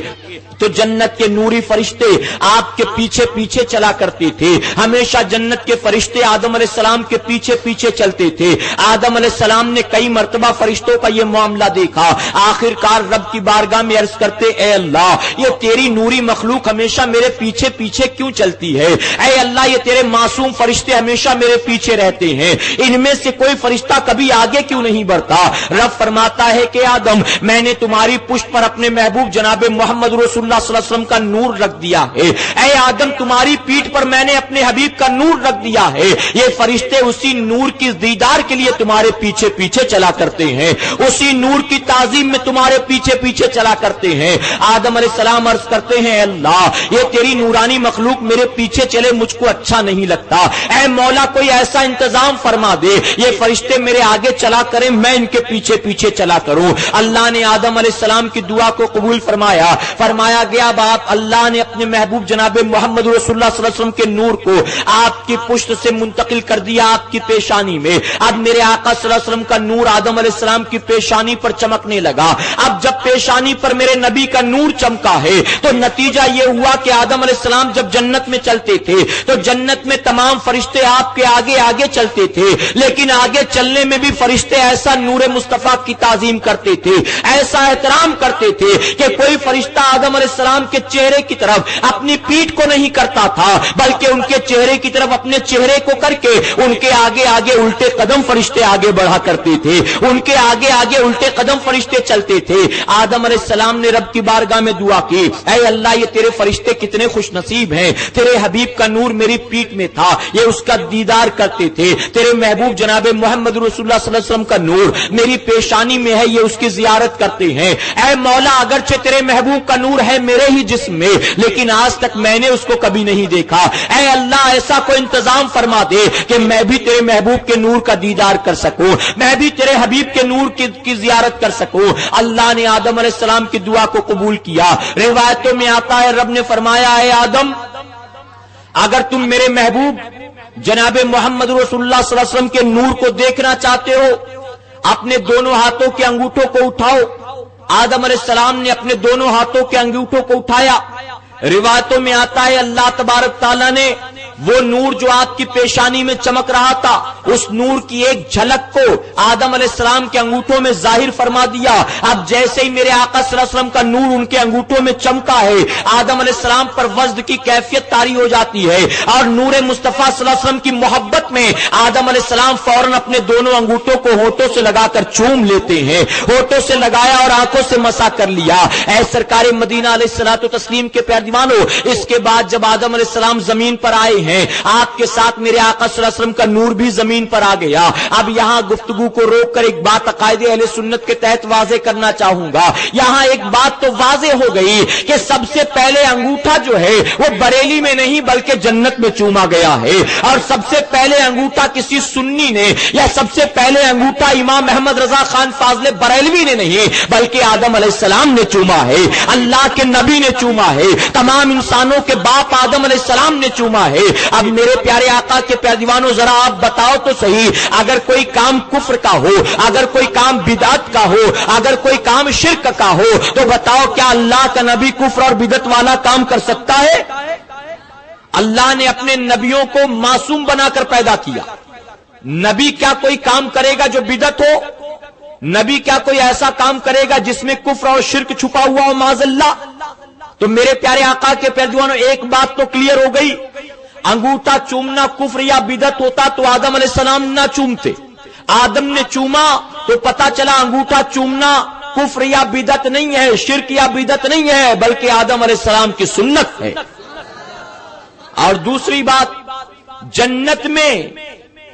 تو جنت کے نوری فرشتے آپ کے پیچھے پیچھے چلا کرتے تھے، ہمیشہ جنت کے فرشتے آدم علیہ السلام کے پیچھے پیچھے چلتے تھے۔ آدم علیہ السلام نے کئی مرتبہ فرشتوں کا یہ معاملہ دیکھا، آخر کار رب کی بارگاہ میں عرض کرتے اے اللہ یہ تیری نوری مخلوق ہمیشہ میرے پیچھے پیچھے کیوں چلتی ہے؟ اے اللہ یہ تیرے معصوم فرشتے ہمیشہ میرے پیچھے رہتے ہیں، ان میں سے کوئی فرشتہ کبھی آگے کیوں نہیں بڑھتا؟ رب فرماتا ہے کہ آدم میں نے تمہاری پشت پر اپنے محبوب جناب محمد رسول اللہ صلی اللہ علیہ وسلم کا نور رکھ دیا ہے، اے آدم تمہاری پیٹھ پر میں نے اپنے حبیب کا نور رکھ دیا ہے، یہ فرشتے اسی نور کی دیدار کے لیے تمہارے پیچھے پیچھے چلا کرتے ہیں، اسی نور کی تعظیم میں تمہارے پیچھے پیچھے چلا کرتے ہیں۔ آدم علیہ السلام عرض کرتے ہیں اللہ یہ تیری نورانی مخلوق میرے پیچھے چلے مجھ کو اچھا نہیں لگتا، اے مولا کوئی ایسا انتظام فرما دے یہ فرشتے میرے آگے چلا کریں میں ان کے پیچھے پیچھے چلا کروں۔ اللہ نے آدم علیہ السلام کی دعا کو قبول فرمایا، فرمایا گیا باپ اللہ نے اپنے محبوب جناب محمد رسول اللہ صلی اللہ علیہ وسلم کے نور کو آپ کی پشت سے منتقل کر دیا آپ کی پیشانی میں۔ اب میرے آقا صلی اللہ علیہ وسلم کا نور آدم علیہ السلام کی پیشانی پر چمکنے لگا۔ اب جب پیشانی پر میرے نبی کا نور چمکا ہے تو نتیجہ یہ ہوا کہ آدم علیہ السلام جب جنت میں چلتے تھے تو جنت میں تمام فرشتے آپ کے آگے آگے چلتے تھے، لیکن آگے چلنے میں بھی فرشتے ایسا نور مصطفیٰ کی تعظیم کرتے تھے، ایسا احترام کرتے تھے کہ کوئی فرشتہ آدم علیہ السلام کے چہرے کی طرف اپنی پیٹھ کو نہیں کرتا تھا بلکہ ان کے چہرے کی طرف اپنے چہرے کو کر کے ان کے آگے آگے الٹے قدم فرشتے آگے بڑھا کرتے تھے، ان کے آگے آگے الٹے قدم فرشتے چلتے تھے۔ آدم علیہ السلام نے رب کی بارگاہ میں دعا کی اے اللہ یہ تیرے فرشتے کتنے خوش نصیب ہیں، تیرے حبیب کا نور میری پیٹھ میں تھا یہ اس کا دیدار کرتے تھے، تیرے محبوب جناب محمد رسول اللہ صلی اللہ علیہ وسلم کا نور میری پیشانی میں ہے یہ اس کی زیارت کرتے ہیں۔ اے مولا اگرچہ تیرے محبوب کا نور نور ہے میرے ہی جسم میں، لیکن آج تک میں نے اس کو کبھی نہیں دیکھا۔ اے اللہ ایسا کوئی انتظام فرما دے کہ میں بھی تیرے محبوب کے نور کا دیدار کر سکوں، میں بھی تیرے حبیب کے نور کی زیارت کر سکوں۔ اللہ نے آدم علیہ السلام کی دعا کو قبول کیا۔ روایتوں میں آتا ہے رب نے فرمایا اے آدم اگر تم میرے محبوب جناب محمد رسول اللہ صلی اللہ علیہ وسلم کے نور کو دیکھنا چاہتے ہو، اپنے دونوں ہاتھوں کے انگوٹھوں کو اٹھاؤ۔ آدم علیہ السلام نے اپنے دونوں ہاتھوں کے انگوٹھوں کو اٹھایا۔ روایتوں میں آتا ہے اللہ تبارک تعالیٰ نے وہ نور جو آپ کی پیشانی میں چمک رہا تھا، اس نور کی ایک جھلک کو آدم علیہ السلام کے انگوٹھوں میں ظاہر فرما دیا۔ اب جیسے ہی میرے آقا صلی اللہ علیہ وسلم کا نور ان کے انگوٹھوں میں چمکا ہے، آدم علیہ السلام پر وجد کی کیفیت طاری ہو جاتی ہے، اور نور مصطفیٰ صلی اللہ علیہ وسلم کی محبت میں آدم علیہ السلام فوراً اپنے دونوں انگوٹھوں کو ہونٹوں سے لگا کر چوم لیتے ہیں۔ ہونٹوں سے لگایا اور آنکھوں سے مسا کر لیا۔ اے سرکار مدینہ علیہ الصلوۃ والتسلیم کے پیارے دیوانو، اس کے بعد جب آدم علیہ السلام زمین پر آئے ہیں، آپ کے ساتھ میرے آقا صلی اللہ علیہ وسلم کا نور بھی زمین پر آ گیا۔ اب یہاں گفتگو کو روک کر ایک بات عقائد اہل سنت کے تحت واضح کرنا چاہوں گا۔ یہاں ایک بات تو واضح ہو گئی کہ سب سے پہلے انگوٹھا جو ہے وہ بریلی میں نہیں بلکہ جنت میں چوما گیا ہے، اور سب سے پہلے انگوٹھا کسی سنی نے یا سب سے پہلے انگوٹھا امام احمد رضا خان فاضل بریلوی نے نہیں بلکہ آدم علیہ السلام نے چوما ہے، اللہ کے نبی نے چوما ہے، تمام انسانوں کے باپ آدم علیہ السلام نے چوما ہے۔ اب میرے پیارے آقا کے پیارے دیوانوں ذرا آپ بتاؤ تو صحیح، اگر کوئی کام کفر کا ہو، اگر کوئی کام بدعت کا ہو، اگر کوئی کام شرک کا ہو، تو بتاؤ کیا اللہ کا نبی کفر اور بدعت والا کام کر سکتا ہے؟ اللہ نے اپنے نبیوں کو معصوم بنا کر پیدا کیا۔ نبی کیا کوئی کام کرے گا جو بدعت ہو؟ نبی کیا کوئی ایسا کام کرے گا جس میں کفر اور شرک چھپا ہوا ہو معاذ اللہ؟ تو میرے پیارے آقا کے پیارے دیوانوں ایک بات تو کلیئر ہو گئی، انگوٹھا چومنا کفر یا بدعت ہوتا تو آدم علیہ السلام نہ چومتے۔ آدم نے چوما تو پتا چلا انگوٹھا چومنا کفر یا بدعت نہیں ہے، شرک یا بدعت نہیں ہے، بلکہ آدم علیہ السلام کی سنت ہے۔ اور دوسری بات، جنت میں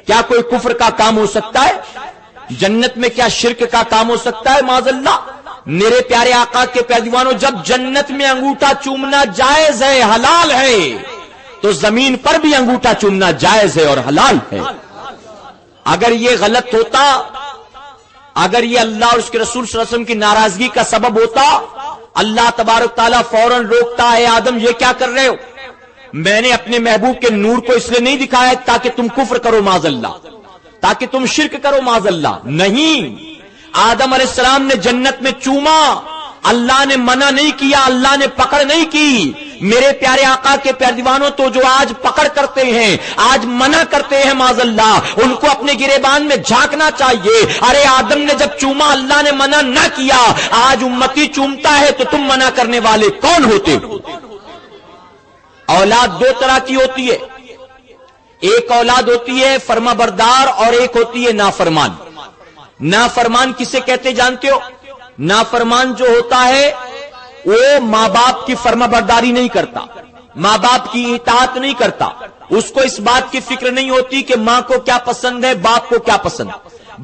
کیا کوئی کفر کا کام ہو سکتا ہے؟ جنت میں کیا شرک کا کام ہو سکتا ہے معاذ اللہ؟ میرے پیارے آقا کے پیارے دیوانوں جب جنت میں انگوٹھا چومنا جائز ہے، حلال ہے، تو زمین پر بھی انگوٹھا چومنا جائز ہے اور حلال ہے۔ اگر یہ غلط ہوتا، اگر یہ اللہ اور اس کے رسول صلی اللہ علیہ وسلم کی ناراضگی کا سبب ہوتا، اللہ تبارک تعالیٰ فوراً روکتا ہے آدم یہ کیا کر رہے ہو؟ میں نے اپنے محبوب کے نور کو اس لیے نہیں دکھایا تاکہ تم کفر کرو معاذ اللہ، تاکہ تم شرک کرو معاذ اللہ، نہیں۔ آدم علیہ السلام نے جنت میں چوما، اللہ نے منع نہیں کیا، اللہ نے پکڑ نہیں کی۔ میرے پیارے آقا کے پیارے دیوانوں تو جو آج پکڑ کرتے ہیں، آج منع کرتے ہیں معاذ اللہ، ان کو اپنے گریبان میں جھانکنا چاہیے۔ ارے آدم نے جب چوما اللہ نے منع نہ کیا، آج امتی چومتا ہے تو تم منع کرنے والے کون ہوتے ہو؟ اولاد دو طرح کی ہوتی ہے، ایک اولاد ہوتی ہے فرما بردار اور ایک ہوتی ہے نافرمان۔ نافرمان کسے کہتے جانتے ہو؟ نافرمان جو ہوتا ہے وہ ماں باپ کی فرما برداری نہیں کرتا، ماں باپ کی اطاعت نہیں کرتا، اس کو اس بات کی فکر نہیں ہوتی کہ ماں کو کیا پسند ہے باپ کو کیا پسند،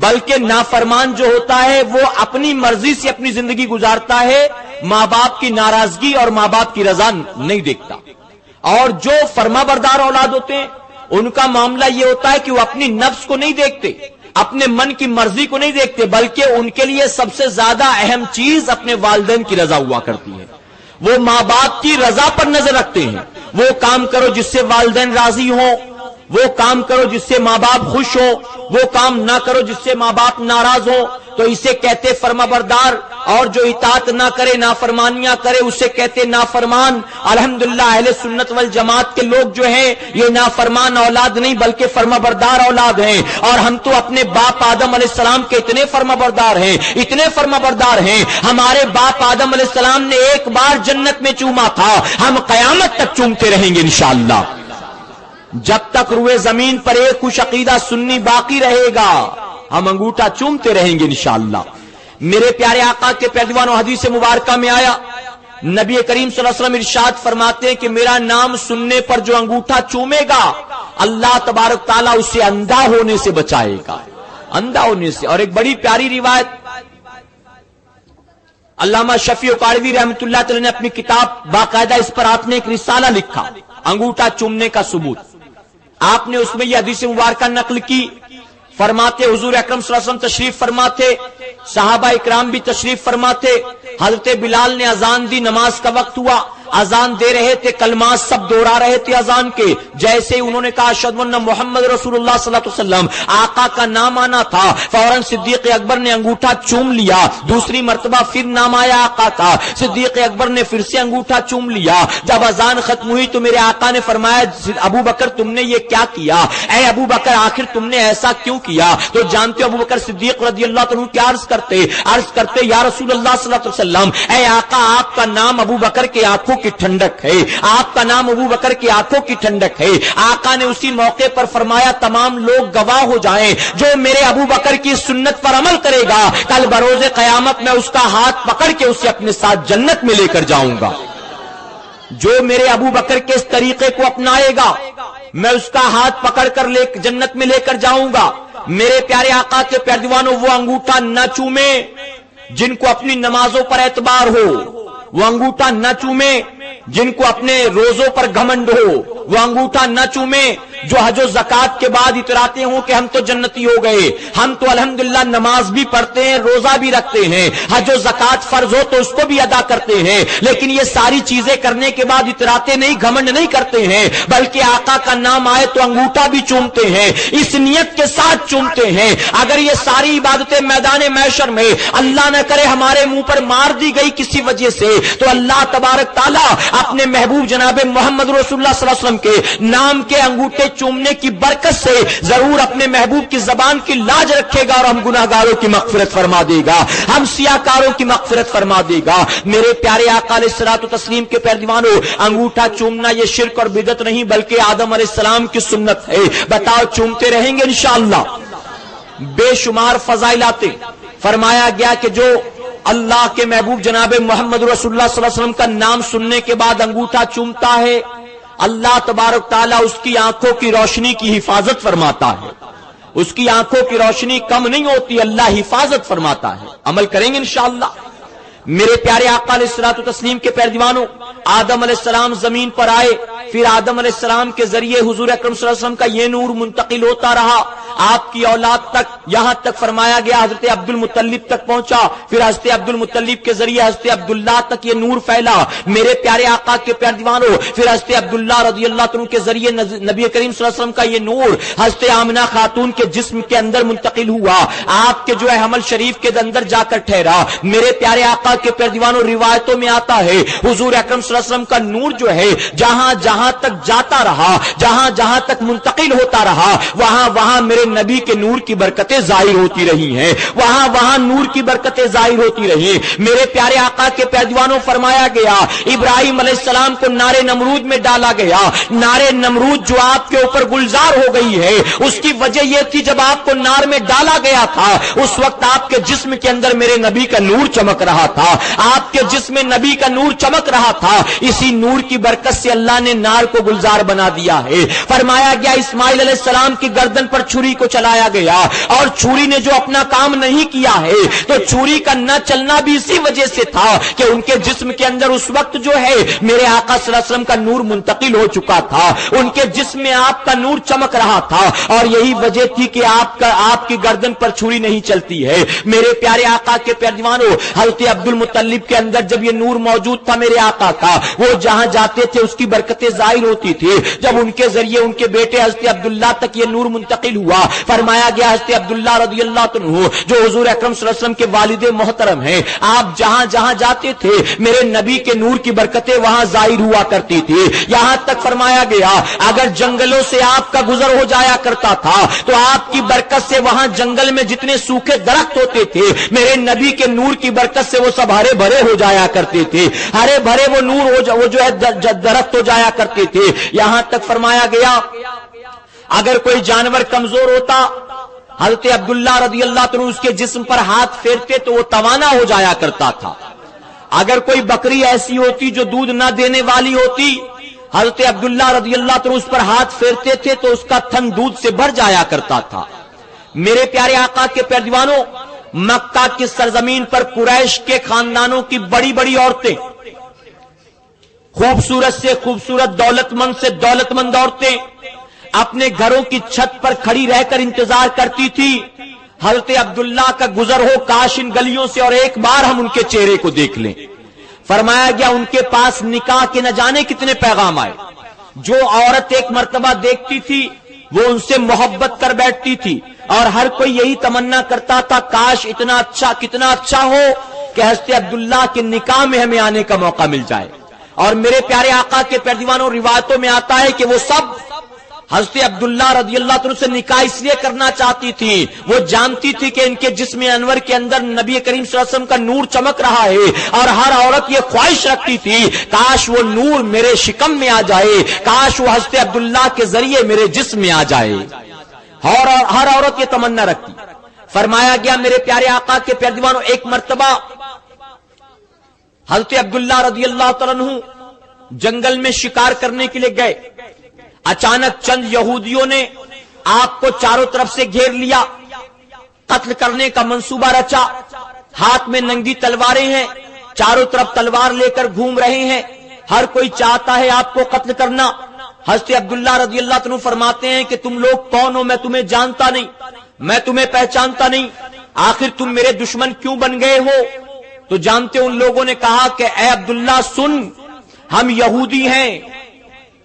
بلکہ نافرمان جو ہوتا ہے وہ اپنی مرضی سے اپنی زندگی گزارتا ہے، ماں باپ کی ناراضگی اور ماں باپ کی رضا نہیں دیکھتا۔ اور جو فرما بردار اولاد ہوتے ہیں ان کا معاملہ یہ ہوتا ہے کہ وہ اپنی نفس کو نہیں دیکھتے، اپنے من کی مرضی کو نہیں دیکھتے، بلکہ ان کے لیے سب سے زیادہ اہم چیز اپنے والدین کی رضا ہوا کرتی ہے۔ وہ ماں باپ کی رضا پر نظر رکھتے ہیں، وہ کام کرو جس سے والدین راضی ہوں، وہ کام کرو جس سے ماں باپ خوش ہو، وہ کام نہ کرو جس سے ماں باپ ناراض ہو، تو اسے کہتے فرما بردار، اور جو اطاعت نہ کرے نافرمانیاں کرے اسے کہتے نافرمان۔ الحمدللہ اہل سنت والجماعت کے لوگ جو ہیں یہ نافرمان اولاد نہیں بلکہ فرما بردار اولاد ہیں، اور ہم تو اپنے باپ آدم علیہ السلام کے اتنے فرما بردار ہیں، اتنے فرما بردار ہیں، ہمارے باپ آدم علیہ السلام نے ایک بار جنت میں چوما تھا، ہم قیامت تک چومتے رہیں گے انشاءاللہ۔ جب تک روئے زمین پر ایک خوش عقیدہ سنی باقی رہے گا ہم انگوٹھا چومتے رہیں گے انشاءاللہ۔ میرے پیارے آقا کے پیارے دیوانوں حدیث مبارکہ میں آیا، نبی کریم صلی اللہ علیہ وسلم ارشاد فرماتے ہیں کہ میرا نام سننے پر جو انگوٹھا چومے گا اللہ تبارک تعالیٰ اسے اندھا ہونے سے بچائے گا، اندھا ہونے سے۔ اور ایک بڑی پیاری روایت علامہ شفیع قاڑوی رحمۃ اللہ تعالی نے اپنی کتاب باقاعدہ اس پر آپ نے ایک رسالہ لکھا، انگوٹھا چومنے کا ثبوت۔ آپ نے اس میں یہ حدیث مبارکہ نقل کی، فرماتے حضور اکرم صلی اللہ علیہ وسلم تشریف فرماتے، صحابہ اکرام بھی تشریف فرماتے، حضرت بلال نے اذان دی، نماز کا وقت ہوا، اذان دے رہے تھے، کلمات سب دوہرا رہے تھے اذان کے، جیسے انہوں نے کہا اشہد ان محمد رسول اللہ صلی اللہ علیہ وسلم، آقا کا نام آنا تھا، فوراً صدیق اکبر نے انگوٹھا چوم لیا، دوسری مرتبہ پھر نام آیا آقا کا، صدیق اکبر نے پھر سے انگوٹھا چوم لیا۔ جب اذان ختم ہوئی تو میرے آقا نے فرمایا ابو بکر تم نے یہ کیا کیا؟ اے ابو بکر آخر تم نے ایسا کیوں کیا؟ تو جانتے ہو ابو بکر صدیق رضی اللہ عنہ کیا عرض کرتے یا رسول اللہ صلی اللہ علیہ وسلم، اے آقا آپ کا نام ابو بکر کے آنکھوں کی ٹھنڈک ہے، آپ کا نام ابو بکر کی آنکھوں کی ٹھنڈک ہے۔ آقا نے اسی موقع پر فرمایا تمام لوگ گواہ ہو جائیں، جو میرے ابو بکر کی سنت پر عمل کرے گا کل بروز قیامت میں اس کا ہاتھ پکڑ کے اسے اپنے ساتھ جنت میں لے کر جاؤں گا۔ جو میرے ابو بکر کے اس طریقے کو اپنائے گا میں اس کا ہاتھ پکڑ کر جنت میں لے کر جاؤں گا۔ میرے پیارے آقا کے پیارے دیوانوں، وہ انگوٹھا نہ چومے جن کو اپنی نمازوں پر اعتبار ہو، وہ انگوٹھا نہ چومے جن کو اپنے روزوں پر گھمنڈ ہو، وہ انگوٹھا نہ چومے جو حج و زکات کے بعد اتراتے ہوں کہ ہم تو جنتی ہو گئے، ہم تو الحمدللہ نماز بھی پڑھتے ہیں، روزہ بھی رکھتے ہیں، حج و زکات فرض ہو تو اس کو بھی ادا کرتے ہیں، لیکن یہ ساری چیزیں کرنے کے بعد اتراتے نہیں، گھمنڈ نہیں کرتے ہیں، بلکہ آقا کا نام آئے تو انگوٹھا بھی چومتے ہیں، اس نیت کے ساتھ چومتے ہیں۔ اگر یہ ساری عبادتیں میدان محشر میں اللہ نہ کرے ہمارے منہ پر مار دی گئی کسی وجہ سے، تو اللہ تبارک تعالیٰ اپنے محبوب جناب محمد رسول اللہ صلی اللہ علیہ وسلم کے نام کے انگوٹھے چومنے کی برکت سے ضرور اپنے محبوب کی زبان کی لاج رکھے گا اور ہم گناہ گاروں کی مغفرت فرما دے گا، ہم سیاہ کاروں کی مغفرت فرما دے گا۔ میرے پیارے آقا علیہ الصلوۃ والتسلیم کے پیارے دیوانوں، انگوٹھا چومنا یہ شرک اور بدعت نہیں بلکہ آدم علیہ السلام کی سنت ہے۔ بتاؤ چومتے رہیں گے انشاءاللہ؟ بے شمار فضائل آتے، فرمایا گیا کہ جو اللہ کے محبوب جناب محمد رسول اللہ صلی اللہ علیہ وسلم کا نام سننے کے بعد انگوٹھا چومتا ہے، اللہ تبارک تعالیٰ اس کی آنکھوں کی روشنی کی حفاظت فرماتا ہے، اس کی آنکھوں کی روشنی کم نہیں ہوتی، اللہ حفاظت فرماتا ہے۔ عمل کریں گے انشاءاللہ؟ میرے پیارے آقا علیہ الصلوۃ والتسلیم کے پیارے دیوانوں، آدم علیہ السلام زمین پر آئے، پھر آدم علیہ السلام کے ذریعے حضور اکرم صلی اللہ علیہ وسلم کا یہ نور منتقل ہوتا رہا آپ کی اولاد تک، یہاں تک فرمایا گیا حضرت عبد المطلب تک پہنچا، پھر حضرت عبد المطلب کے ذریعے حضرت عبداللہ تک یہ نور پھیلا۔ میرے پیارے آقا کے پیارے دیوانوں، پھر حضرت عبداللہ رضی اللہ عنہ کے ذریعے نبی کریم صلی اللہ علیہ وسلم کا یہ نور حضرت آمنہ خاتون کے جسم کے اندر منتقل ہوا، آپ کے جو ہے حمل شریف کے اندر جا کر ٹھہرا۔ میرے پیارے آقا کے پیارے دیوانوں، روایتوں میں آتا ہے حضور اکرم صلی اللہ علیہ وسلم کا نور جو ہے جہاں جہاں تک جاتا رہا، جہاں جہاں تک منتقل ہوتا رہا، وہاں وہاں میرے نبی کے نور کی برکتیں ظاہر ہوتی رہی ہیں، وہاں وہاں نور کی برکتیں ظاہر ہوتی رہی۔ میرے پیارے آقا کے پیارے دیوانوں، فرمایا گیا ابراہیم علیہ السلام کو نار نمرود میں ڈالا گیا، نار نمرود جو آپ کے اوپر گلزار ہو گئی ہے اس کی وجہ یہ تھی جب آپ کو نار میں ڈالا گیا تھا اس وقت آپ کے جسم کے اندر میرے نبی کا نور چمک رہا تھا، آپ کے جسم میں نبی کا نور چمک رہا تھا، اسی نور کی برکت سے اللہ نے نار کو گلزار بنا دیا ہے۔ فرمایا گیا اسماعیل علیہ السلام کی گردن پر چھری کو چلایا گیا اور چھری نے جو اپنا کام نہیں کیا ہے تو چھری کا نہ چلنا بھی اسی وجہ سے تھا کہ ان کے جسم کے اندر اس وقت جو ہے میرے آقا صلی اللہ علیہ وسلم کا نور منتقل ہو چکا تھا، ان کے جسم میں آپ کا نور چمک رہا تھا اور یہی وجہ تھی کہ آپ کی گردن پر چھری نہیں چلتی ہے۔ میرے پیارے آقا کے پیارے دیوانوں، حضرت عبد المطلب کے اندر جب یہ نور موجود تھا میرے آقا کا، وہ جہاں جاتے تھے اس کی برکتیں ظاہر ہوتی تھی، جب ان کے ذریعے ان کے بیٹے حضرت عبداللہ تک یہ نور منتقل ہوا، فرمایا گیا حضرت عبداللہ رضی اللہ عنہ جو حضور اکرم صلی اللہ علیہ وسلم کے والد محترم ہیں، آپ جہاں جہاں جاتے تھے میرے نبی کے نور کی برکتیں وہاں ظاہر ہوا کرتی تھی، یہاں تک فرمایا گیا اگر جنگلوں سے آپ کا گزر ہو جایا کرتا تھا تو آپ کی برکت سے وہاں جنگل میں جتنے سوکھے درخت ہوتے تھے میرے نبی کے نور کی برکت سے وہ سب ہرے بھرے ہو جایا کرتے تھے، ہرے بھرے وہ نور وہ جو ہے درخت ہو جایا کرتے تھے۔ یہاں تک فرمایا گیا اگر کوئی جانور کمزور ہوتا حضرت عبداللہ رضی اللہ عنہ اس کے جسم پر ہاتھ پھیرتے تو وہ توانا ہو جایا کرتا تھا، اگر کوئی بکری ایسی ہوتی جو دودھ نہ دینے والی ہوتی حضرت عبداللہ رضی اللہ عنہ اس پر ہاتھ پھیرتے تھے تو اس کا تھن دودھ سے بھر جایا کرتا تھا۔ میرے پیارے آقا کے پیارے دیوانوں، مکہ کی سرزمین پر قریش کے خاندانوں کی بڑی بڑی عورتیں، خوبصورت سے خوبصورت، دولت مند سے دولت مند عورتیں اپنے گھروں کی چھت پر کھڑی رہ کر انتظار کرتی تھی حضرت عبداللہ کا گزر ہو کاش ان گلیوں سے اور ایک بار ہم ان کے چہرے کو دیکھ لیں۔ فرمایا گیا ان کے پاس نکاح کے نہ جانے کتنے پیغام آئے۔ جو عورت ایک مرتبہ دیکھتی تھی وہ ان سے محبت کر بیٹھتی تھی، اور ہر کوئی یہی تمنا کرتا تھا کاش اتنا اچھا کتنا اچھا ہو کہ حضرت عبداللہ کے نکاح میں ہمیں آنے کا موقع مل جائے۔ اور میرے پیارے آقا کے پیارے دیوانوں، روایتوں میں آتا ہے کہ وہ سب حضرت عبداللہ رضی اللہ عنہ سے نکاح اس لیے کرنا چاہتی تھی، وہ جانتی تھی کہ ان کے جسم انور کے اندر نبی کریم صلی اللہ علیہ وسلم کا نور چمک رہا ہے، اور ہر عورت یہ خواہش رکھتی تھی کاش وہ نور میرے شکم میں آ جائے، کاش وہ حضرت عبداللہ کے ذریعے میرے جسم میں آ جائے، اور ہر عورت یہ تمنا رکھتی۔ فرمایا گیا میرے پیارے آقا کے پیارے دیوانوں، ایک مرتبہ حضرت عبداللہ رضی اللہ تعالیٰ عنہ جنگل میں شکار کرنے کے لیے گئے۔ اچانک چند یہودیوں نے آپ کو چاروں طرف سے گھیر لیا، قتل کرنے کا منصوبہ رچا، ہاتھ میں ننگی تلواریں ہیں، چاروں طرف تلوار لے کر گھوم رہے ہیں، ہر کوئی چاہتا ہے آپ کو قتل کرنا۔ حضرت عبداللہ رضی اللہ عنہ فرماتے ہیں کہ تم لوگ کون ہو؟ میں تمہیں جانتا نہیں، میں تمہیں پہچانتا نہیں، آخر تم میرے دشمن کیوں بن گئے ہو؟ تو جانتے ان لوگوں نے کہا کہ اے عبداللہ سن، ہم یہودی ہیں،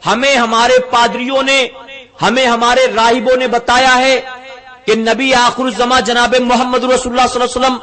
ہمیں ہمارے پادریوں نے، ہمیں ہمارے راہبوں نے بتایا ہے کہ نبی آخر الزماں جناب محمد رسول اللہ صلی اللہ علیہ وسلم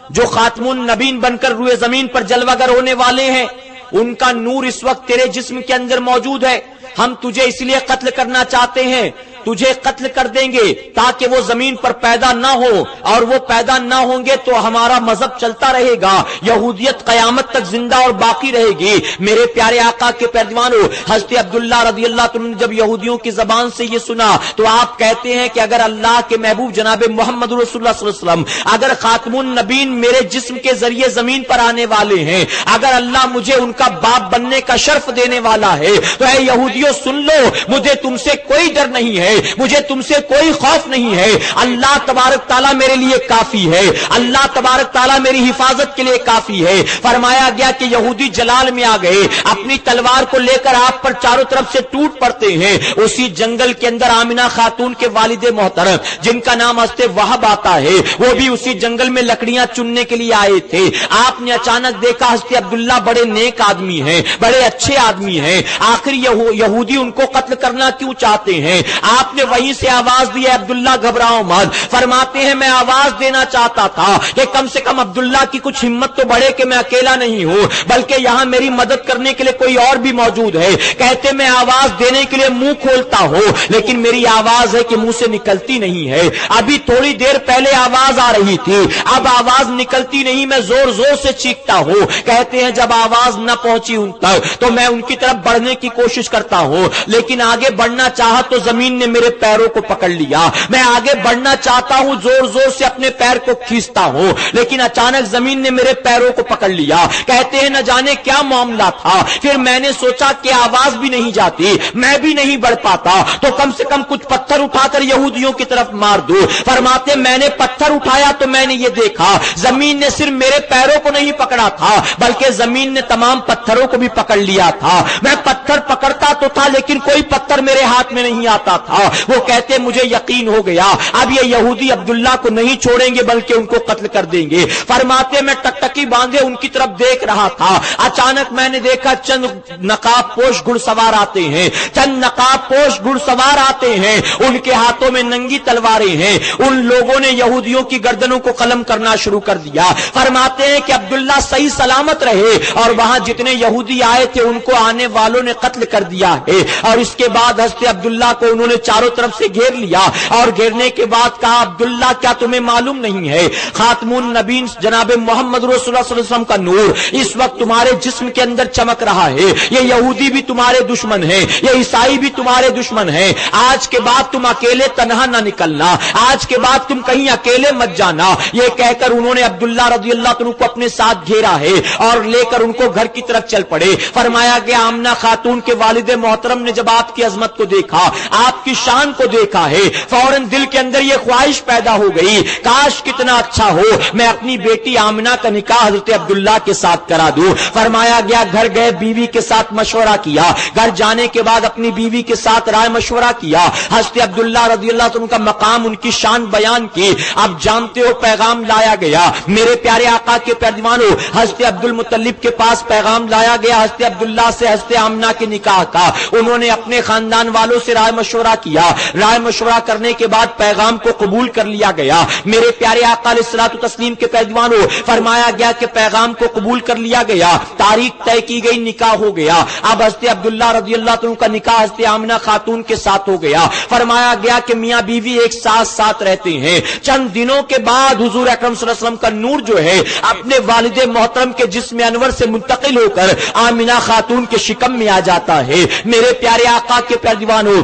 جو خاتم النبین بن کر روئے زمین پر جلوہ گر ہونے والے ہیں، ان کا نور اس وقت تیرے جسم کے اندر موجود ہے، ہم تجھے اس لیے قتل کرنا چاہتے ہیں، تجھے قتل کر دیں گے تاکہ وہ زمین پر پیدا نہ ہو، اور وہ پیدا نہ ہوں گے تو ہمارا مذہب چلتا رہے گا، یہودیت قیامت تک زندہ اور باقی رہے گی۔ میرے پیارے آقا کے پیروانوں، حضرت عبداللہ رضی اللہ عنہ نے جب یہودیوں کی زبان سے یہ سنا تو آپ کہتے ہیں کہ اگر اللہ کے محبوب جناب محمد رسول اللہ صلی اللہ علیہ وسلم، اگر خاتم النبین میرے جسم کے ذریعے زمین پر آنے والے ہیں، اگر اللہ مجھے ان کا باپ بننے کا شرف دینے والا ہے، تو اے یہودیوں سن لو، مجھے تم سے کوئی ڈر نہیں ہے، مجھے تم سے کوئی خوف نہیں ہے، اللہ تبارک تعالیٰ میرے لیے کافی ہے، اللہ تبارک تعالیٰ میری حفاظت کے لیے کافی ہے۔ فرمایا گیا کہ یہودی جلال میں آ گئے، اپنی تلوار کو لے کر آپ پر چاروں طرف سے ٹوٹ پڑتے ہیں۔ اسی جنگل کے اندر آمنہ خاتون کے والد محترم جن کا نام حضرت وہب آتا ہے، وہ بھی اسی جنگل میں لکڑیاں چننے کے لیے آئے تھے۔ آپ نے اچانک دیکھا حضرت عبداللہ بڑے نیک آدمی ہیں، بڑے اچھے آدمی ہیں، آخر یہودی ان کو قتل کرنا کیوں چاہتے ہیں؟ آپ نے وہیں سے آواز دی، عبداللہ گھبراؤ مت۔ فرماتے ہیں میں آواز دینا چاہتا تھا کہ کم سے کم عبداللہ کی کچھ ہمت تو بڑھے کہ میں اکیلا نہیں ہوں، بلکہ یہاں میری مدد کرنے کے لیے کوئی اور بھی موجود ہے۔ کہتے میں آواز دینے کے لیے منہ کھولتا ہوں لیکن میری آواز ہے کہ منہ سے نکلتی نہیں ہے، ابھی تھوڑی دیر پہلے آواز آ رہی تھی، اب آواز نکلتی نہیں، میں زور زور سے چیختا ہوں۔ کہتے ہیں جب آواز نہ پہنچی ان تک تو میں ان کی طرف بڑھنے کی کوشش کرتا ہوں، لیکن آگے بڑھنا چاہا تو زمین نے میرے پیروں کو پکڑ لیا۔ میں آگے بڑھنا چاہتا ہوں، زور زور سے اپنے پیر کو کھینچتا ہوں، لیکن اچانک زمین نے میرے پیروں کو پکڑ لیا۔ کہتے ہیں نہ جانے کیا معاملہ تھا، پھر میں نے سوچا کہ آواز بھی نہیں جاتی، میں بھی نہیں بڑھ پاتا، تو کم سے کم کچھ پتھر اٹھا کر یہودیوں کی طرف مار دوں۔ فرماتے میں نے پتھر اٹھایا تو میں نے یہ دیکھا زمین نے صرف میرے پیروں کو نہیں پکڑا تھا بلکہ زمین نے تمام پتھروں کو بھی پکڑ لیا تھا۔ میں پتھر پکڑتا تو تھا لیکن کوئی پتھر میرے ہاتھ میں نہیں آتا تھا۔ وہ کہتے مجھے یقین ہو گیا اب یہ یہودی عبداللہ کو نہیں چھوڑیں گے بلکہ ان کو قتل کر دیں گے۔ فرماتے میں ٹکٹکی باندھے ان کی طرف دیکھ رہا تھا، اچانک میں نے دیکھا چند نقاب پوش گھڑ سوار آتے ہیں، چند نقاب پوش گھڑ سوار آتے ہیں، ان کے ہاتھوں میں ننگی تلواریں ہیں۔ ان لوگوں نے یہودیوں کی گردنوں کو قلم کرنا شروع کر دیا۔ فرماتے ہیں کہ عبداللہ صحیح سلامت رہے اور وہاں جتنے یہودی آئے تھے ان کو آنے والوں نے قتل کر دیا ہے۔ اور اس کے بعد حضرت عبداللہ کو انہوں نے چاروں طرف سے گھیر لیا اور گھیرنے کے بعد کہا عبداللہ کیا تمہیں معلوم نہیں ہے خاتم النبین جناب محمد رسول اللہ صلی اللہ علیہ وسلم کا نور اس وقت تمہارے جسم کے اندر چمک رہا ہے، یہ یہودی بھی تمہارے دشمن ہیں، یہ عیسائی بھی تمہارے دشمن ہیں، آج کے بعد تم اکیلے تنہا نہ نکلنا، آج کے بعد تم کہیں اکیلے مت جانا۔ یہ کہہ کر انہوں نے عبداللہ رضی اللہ عنہ کو اپنے ساتھ گھیرا ہے اور لے کر ان کو گھر کی طرف چل پڑے۔ فرمایا گیا آمنہ خاتون کے والد محترم نے جب آپ کی عظمت کو دیکھا، آپ کی شان کو دیکھا ہے، فوراً دل کے اندر یہ خواہش پیدا ہو گئی، کاش کتنا اچھا ہو میں اپنی بیٹی آمنہ کا نکاح حضرت عبداللہ کے ساتھ کرا دوں۔ فرمایا گیا گھر گئے، بیوی کے ساتھ مشورہ کیا، گھر جانے کے بعد اپنی بیوی کے ساتھ رائے مشورہ کیا، حضرت عبداللہ رضی اللہ عنہ کا مقام، ان کی شان بیان کی۔ اب جانتے ہو پیغام لایا گیا، میرے پیارے آقا کے پیروانوں، حضرت عبد المطلب کے پاس پیغام لایا گیا حضرت عبداللہ سے حضرت آمنہ کے نکاح کا۔ انہوں نے اپنے خاندان والوں سے رائے مشورہ کیا، رائے مشورہ کرنے کے بعد پیغام کو قبول کر لیا گیا۔ میرے پیارے آقا علیہ الصلوۃ والتسلیم کے پیروانوں، فرمایا گیا کہ پیغام کو قبول کر لیا گیا، تاریخ طے کی گئی، نکاح ہو گیا۔ اب حضرت عبداللہ رضی اللہ عنہ کا نکاح حضرت آمنہ خاتون کے ساتھ ہو گیا۔ فرمایا گیا کہ میاں بیوی ایک ساتھ رہتے ہیں۔ چند دنوں کے بعد حضور اکرم صلی اللہ علیہ وسلم کا نور جو ہے اپنے والد محترم کے جسم انور سے منتقل ہو کر آمنہ خاتون کے شکم میں آ جاتا ہے۔ میرے پیارے آقا کے پیروانوں،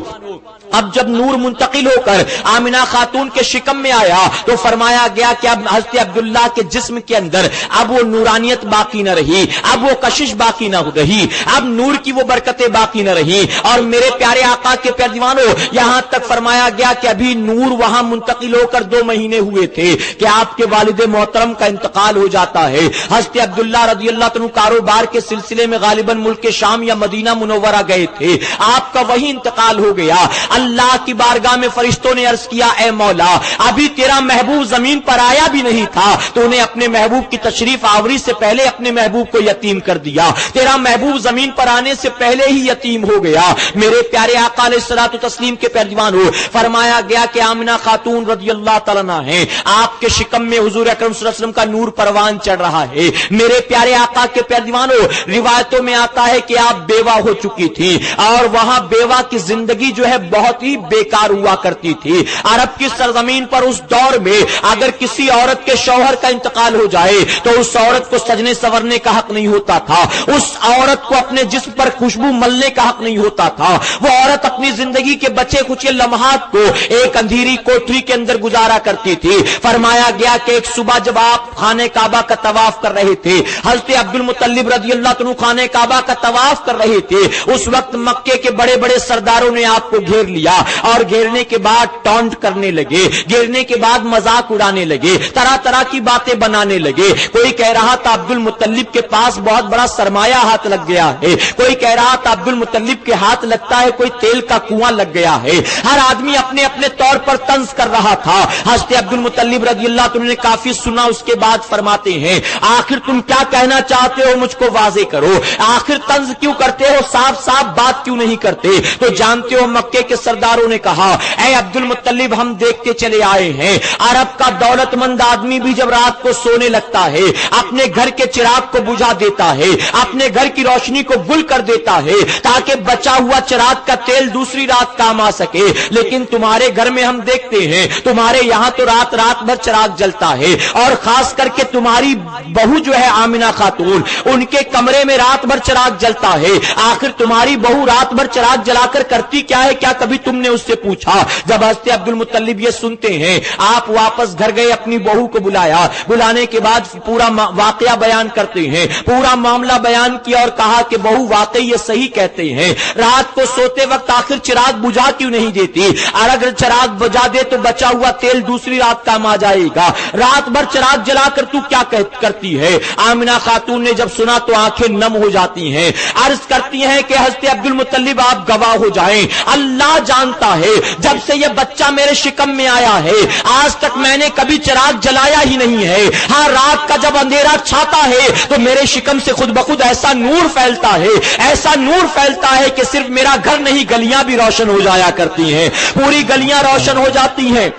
اب جب نور منتقل ہو کر آمنہ خاتون کے شکم میں آیا تو فرمایا گیا کہ اب حضرت عبداللہ کے جسم کے اندر اب وہ نورانیت باقی نہ رہی، اب وہ کشش باقی نہ رہی، اب نور کی وہ برکتیں باقی نہ رہی۔ اور میرے پیارے آقا کے پیروانوں، یہاں تک فرمایا گیا کہ ابھی نور وہاں منتقل ہو کر 2 مہینے ہوئے تھے کہ آپ کے والد محترم کا انتقال ہو جاتا ہے۔ حضرت عبداللہ رضی اللہ عنہ کاروبار کے سلسلے میں غالباً ملک شام یا مدینہ منورہ گئے تھے، آپ کا وہی انتقال ہو گیا۔ اللہ کی بارگاہ میں فرشتوں نے عرض کیا، اے مولا، ابھی تیرا محبوب زمین پر آیا بھی نہیں تھا تو نے اپنے محبوب کی تشریف آوری سے پہلے اپنے محبوب کو یتیم کر دیا، تیرا محبوب زمین پر آنے سے پہلے ہی یتیم ہو گیا۔ میرے پیارے آقا علیہ الصلوۃ والتسلیم کے پیروانوں، فرمایا گیا کہ آمنہ خاتون رضی اللہ تعالیٰ عنہا ہیں، آپ کے شکم میں حضور اکرم صلی اللہ علیہ وسلم کا نور پروان چڑھ رہا ہے۔ میرے پیارے آقا کے پیروانوں، روایتوں میں آتا ہے کہ آپ بیوہ ہو چکی تھی اور وہاں بیوہ کی زندگی جو ہے بہت ہی بیکار ہوا کرتی تھی۔ عرب کی سرزمین پر اس دور میں اگر کسی عورت کے شوہر کا انتقال ہو جائے تو اس عورت کو سجنے سورنے کا حق نہیں ہوتا تھا، اس عورت کو اپنے جسم پر خوشبو ملنے کا حق نہیں ہوتا تھا۔ وہ عورت اپنی زندگی کے بچے کچھ لمحات کو ایک اندھیری کوٹری کے اندر گزارا کرتی تھی۔ فرمایا گیا کہ ایک صبح جب آپ خانہ کعبہ کا طواف کر رہے تھے، حضرت عبد المطلب رضی اللہ عنہ خانہ کعبہ کا طواف کر رہے تھے، اس وقت مکے کے بڑے بڑے سرداروں نے آپ کو گھیر لیا اور گھیرنے کے بعد ٹونٹ کرنے لگے، گھیرنے کے بعد مذاق اڑانے لگے، طرح طرح کی باتیں بنانے لگے۔ کوئی کہہ رہا تھا عبد المطلب کے پاس بہت بڑا سرمایہ ہاتھ لگ گیا ہے، کوئی کہہ رہا تھا عبد المطلب کے ہاتھ لگتا ہے کوئی تیل کا کنواں لگ گیا ہے۔ ہر آدمی اپنے اپنے طور پر طنز کر رہا تھا۔ حضرت عبد المطلب رضی اللہ عنہ نے کافی سنا، اس کے بعد فرماتے ہیں، آخر تم کیا کہنا چاہتے ہو مجھ کو واضح کرو، آخر طنز کیوں کرتے ہو، صاف صاف بات کیوں نہیں کرتے؟ تو جانتے ہو مکے کے سرداروں نے کہا، اے عبد المطلب، ہم دیکھتے چلے آئے ہیں عرب کا دولت مند آدمی بھی جب رات کو سونے لگتا ہے اپنے گھر کے چراغ کو بجھا دیتا ہے، اپنے گھر کی روشنی کو گل کر دیتا ہے تاکہ بچا ہوا چراغ کا تیل دوسری رات کام آ سکے۔ لیکن تمہارے گھر میں ہم دیکھتے ہیں تمہارے یہاں تو رات بھر چراغ جلتا ہے، اور خاص کر کے تمہاری بہو جو ہے آمنہ خاتون، ان کے کمرے میں رات بھر چراغ جلتا ہے۔ آخر تمہاری بہو رات بھر چراغ جلا کر کرتی کیا ہے، کیا کبھی تم نے اس سے پوچھا؟ جب حضرت عبد المطلب یہ سنتے ہیں، آپ واپس گھر گئے، اپنی بہو کو بلایا، بلانے کے بعد پورا واقعہ بیان کرتے ہیں، پورا معاملہ بیان کیا اور کہا کہ بہو واقعی یہ صحیح کہتے ہیں، رات کو سوتے وقت آخر چراغ بجھا کیوں نہیں دیتی؟ اور اگر چراغ بجھا دے تو بچا ہوا تیل دوسری رات کام آ جائے گا، رات بھر چراغ جلا کر تو کیا کرتی ہے؟ آمنہ خاتون نے جب سنا تو آنکھیں نم ہو جاتی ہیں، عرض کرتی ہیں کہ حضرت عبد المطلب آپ گواہ ہو جائیں، اللہ جانتا ہے جب سے یہ بچہ میرے شکم میں آیا ہے آج تک میں نے کبھی چراغ جلایا ہی نہیں ہے۔ ہاں، رات کا جب اندھیرا چھاتا ہے تو میرے شکم سے خود بخود ایسا نور پھیلتا ہے، ایسا نور پھیلتا ہے کہ صرف میرا گھر نہیں گلیاں بھی روشن ہو جایا کرتی ہیں، پوری گلیاں روشن ہو جاتی ہیں۔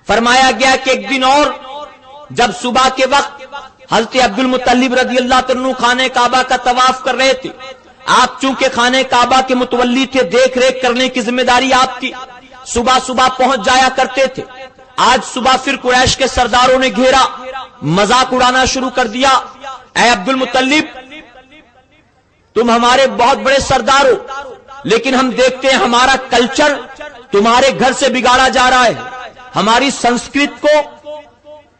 فرمایا گیا کہ ایک دن اور جب صبح کے وقت حضرت عبد المطلب رضی اللہ عنہ خانہ کعبہ کا طواف کر رہے تھے، آپ چونکہ خانہ کعبہ کے متولی تھے، دیکھ ریکھ کرنے کی ذمہ داری آپ کی، صبح صبح پہنچ جایا کرتے تھے۔ آج صبح پھر قریش کے سرداروں نے گھیرا، مذاق اڑانا شروع کر دیا، اے عبد المطلب تم ہمارے بہت بڑے سردار ہو، لیکن ہم دیکھتے ہیں ہمارا کلچر تمہارے گھر سے بگاڑا جا رہا ہے، ہماری سنسکرت کو،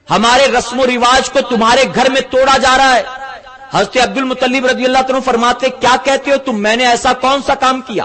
ہمارے رسم و رواج کو تمہارے گھر میں توڑا جا رہا ہے۔ حضرت عبد المطلب رضی اللہ عنہ فرماتے، کیا کہتے ہو تم، میں نے ایسا کون سا کام کیا؟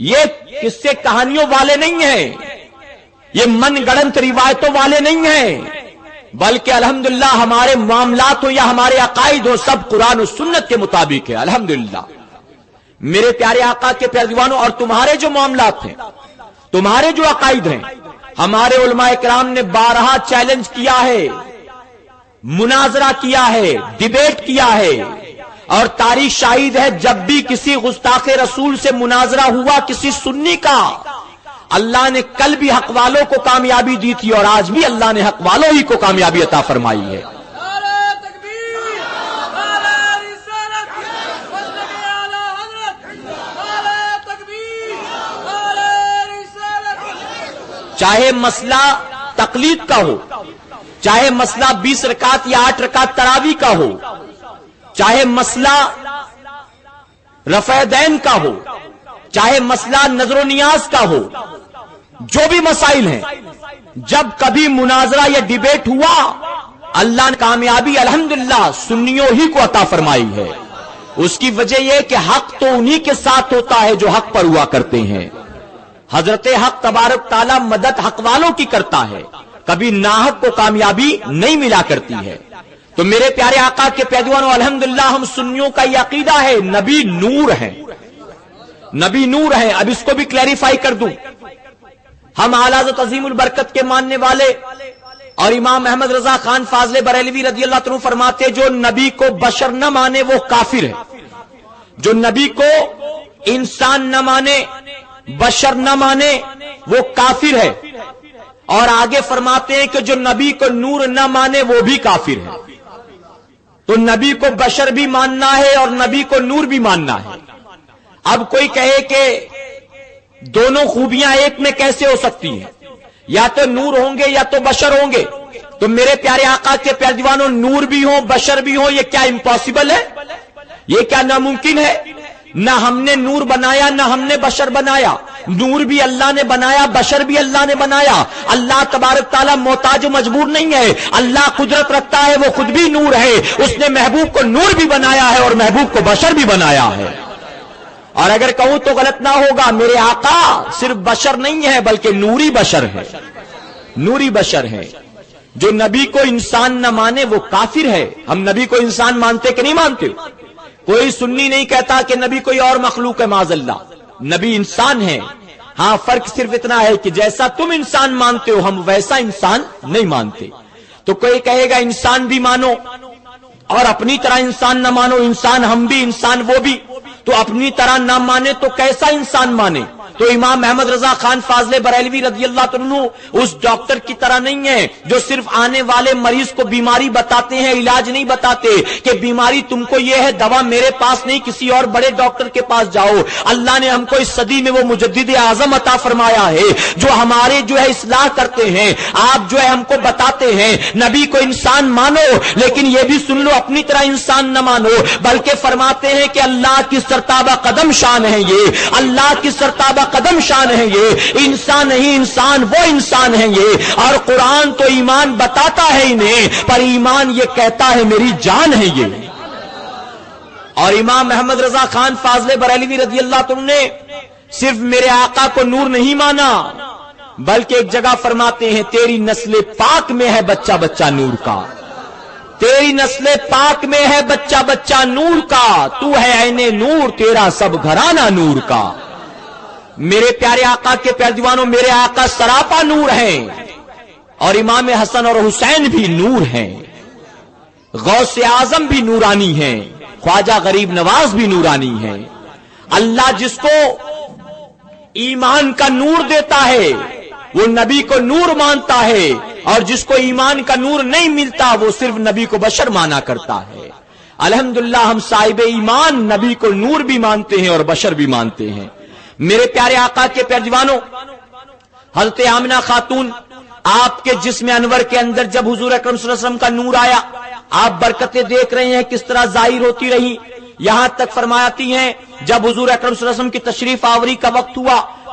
یہ قصے کہانیوں والے نہیں ہیں، یہ من گڑنت روایتوں والے نہیں ہیں، بلکہ الحمدللہ ہمارے معاملات ہو یا ہمارے عقائد ہو سب قرآن و سنت کے مطابق ہے الحمدللہ۔ میرے پیارے آقا کے پیارے دیوانوں، اور تمہارے جو معاملات ہیں، تمہارے جو عقائد ہیں، ہمارے علماء کرام نے بارہا چیلنج کیا ہے، مناظرہ کیا ہے، ڈیبیٹ کیا ہے، اور تاریخ شاہد ہے جب بھی کسی گستاخ رسول سے مناظرہ ہوا کسی سنی کا، اللہ نے کل بھی حق والوں کو کامیابی دی تھی اور آج بھی اللہ نے حق والوں ہی کو کامیابی عطا فرمائی ہے۔ چاہے مسئلہ تقلید کا ہو، چاہے مسئلہ 20 رکعت یا 8 رکعت تراویح کا ہو، چاہے مسئلہ رفع دین کا ہو، چاہے مسئلہ نظر و نیاز کا ہو، جو بھی مسائل ہیں، جب کبھی مناظرہ یا ڈیبیٹ ہوا اللہ نے کامیابی الحمدللہ سنیوں ہی کو عطا فرمائی ہے۔ اس کی وجہ یہ کہ حق تو انہی کے ساتھ ہوتا ہے جو حق پر ہوا کرتے ہیں۔ حضرت حق تبارک تعالی مدد حق والوں کی کرتا ہے، کبھی ناحق کو کامیابی نہیں ملا کرتی ہے۔ تو میرے پیارے آقا کے پیروانوں، الحمدللہ ہم سنیوں کا یہ عقیدہ ہے نبی نور ہے، نبی نور ہے۔ اب اس کو بھی کلیریفائی کر دوں، ہم اعلی حضرت عظیم البرکت کے ماننے والے اور امام احمد رضا خان فاضل بریلوی رضی اللہ عنہ فرماتے جو نبی کو بشر نہ مانے وہ کافر ہے، جو نبی کو انسان نہ مانے، بشر نہ مانے، وہ کافر ہے۔ اور آگے فرماتے ہیں کہ جو نبی کو نور نہ مانے وہ بھی کافر ہے۔ تو نبی کو بشر بھی ماننا ہے اور نبی کو نور بھی ماننا ہے۔ اب کوئی کہے کہ دونوں خوبیاں ایک میں کیسے ہو سکتی ہیں، یا تو نور ہوں گے یا تو بشر ہوں گے؟ تو میرے پیارے آقا کے پیارے دیوانوں، نور بھی ہوں بشر بھی ہوں، یہ کیا امپاسبل ہے؟ یہ کیا ناممکن ہے؟ نہ ہم نے نور بنایا نہ ہم نے بشر بنایا، نور بھی اللہ نے بنایا، بشر بھی اللہ نے بنایا۔ اللہ تبارک تعالیٰ محتاج و مجبور نہیں ہے، اللہ قدرت رکھتا ہے، وہ خود بھی نور ہے، اس نے محبوب کو نور بھی بنایا ہے اور محبوب کو بشر بھی بنایا ہے۔ اور اگر کہوں تو غلط نہ ہوگا، میرے آقا صرف بشر نہیں ہے بلکہ نوری بشر ہے، نوری بشر ہے۔ جو نبی کو انسان نہ مانے وہ کافر ہے۔ ہم نبی کو انسان مانتے کہ نہیں مانتے؟ کوئی سنی نہیں کہتا کہ نبی کوئی اور مخلوق ہے، معاذ اللہ، نبی انسان ہے۔ ہاں فرق صرف اتنا ہے کہ جیسا تم انسان مانتے ہو ہم ویسا انسان نہیں مانتے۔ تو کوئی کہے گا انسان بھی مانو اور اپنی طرح انسان نہ مانو، انسان ہم بھی انسان وہ بھی، تو اپنی طرح نہ مانے تو کیسا انسان مانے؟ تو امام احمد رضا خان فاضل بریلوی رضی اللہ عنہ اس ڈاکٹر کی طرح نہیں ہے جو صرف آنے والے مریض کو بیماری بتاتے ہیں، علاج نہیں بتاتے کہ بیماری تم کو یہ ہے، دوا میرے پاس نہیں کسی اور بڑے ڈاکٹر کے پاس جاؤ۔ اللہ نے ہم کو اس صدی میں وہ مجدد اعظم عطا فرمایا ہے جو ہمارے جو ہے اصلاح کرتے ہیں۔ آپ جو ہے ہم کو بتاتے ہیں نبی کو انسان مانو لیکن یہ بھی سن لو اپنی طرح انسان نہ مانو، بلکہ فرماتے ہیں کہ اللہ کی سرتابہ قدم شان ہے، یہ اللہ کی سرتابہ قدم شان ہے، یہ انسان نہیں انسان وہ انسان ہے یہ۔ اور قرآن تو ایمان بتاتا ہے انہیں، پر ایمان یہ کہتا ہے میری جان ہے یہ۔ اور امام محمد رضا خان فاضل بریلوی رضی اللہ عنہ نے صرف میرے آقا کو نور نہیں مانا بلکہ ایک جگہ فرماتے ہیں تیری نسل پاک میں ہے بچہ بچہ نور کا، تیری نسل پاک میں ہے بچہ بچہ نور کا، تو ہے عین نور تیرا سب گھرانہ نور کا۔ میرے پیارے آقا کے پیارے دیوانوں، میرے آقا سراپا نور ہیں اور امام حسن اور حسین بھی نور ہیں، غوث اعظم بھی نورانی ہیں، خواجہ غریب نواز بھی نورانی ہیں۔ اللہ جس کو ایمان کا نور دیتا ہے وہ نبی کو نور مانتا ہے، اور جس کو ایمان کا نور نہیں ملتا وہ صرف نبی کو بشر مانا کرتا ہے۔ الحمدللہ ہم صاحب ایمان نبی کو نور بھی مانتے ہیں اور بشر بھی مانتے ہیں۔ میرے پیارے آقا کے پیارے دیوانوں، حضرت آمنہ خاتون آپ کے جسم انور کے اندر جب حضور اکرم صلی اللہ علیہ وسلم کا نور آیا، آپ برکتیں دیکھ رہے ہیں کس طرح ظاہر ہوتی رہی، یہاں تک فرماتی ہیں جب حضور اکرم صلی اللہ علیہ وسلم کی تشریف آوری کا وقت ہوا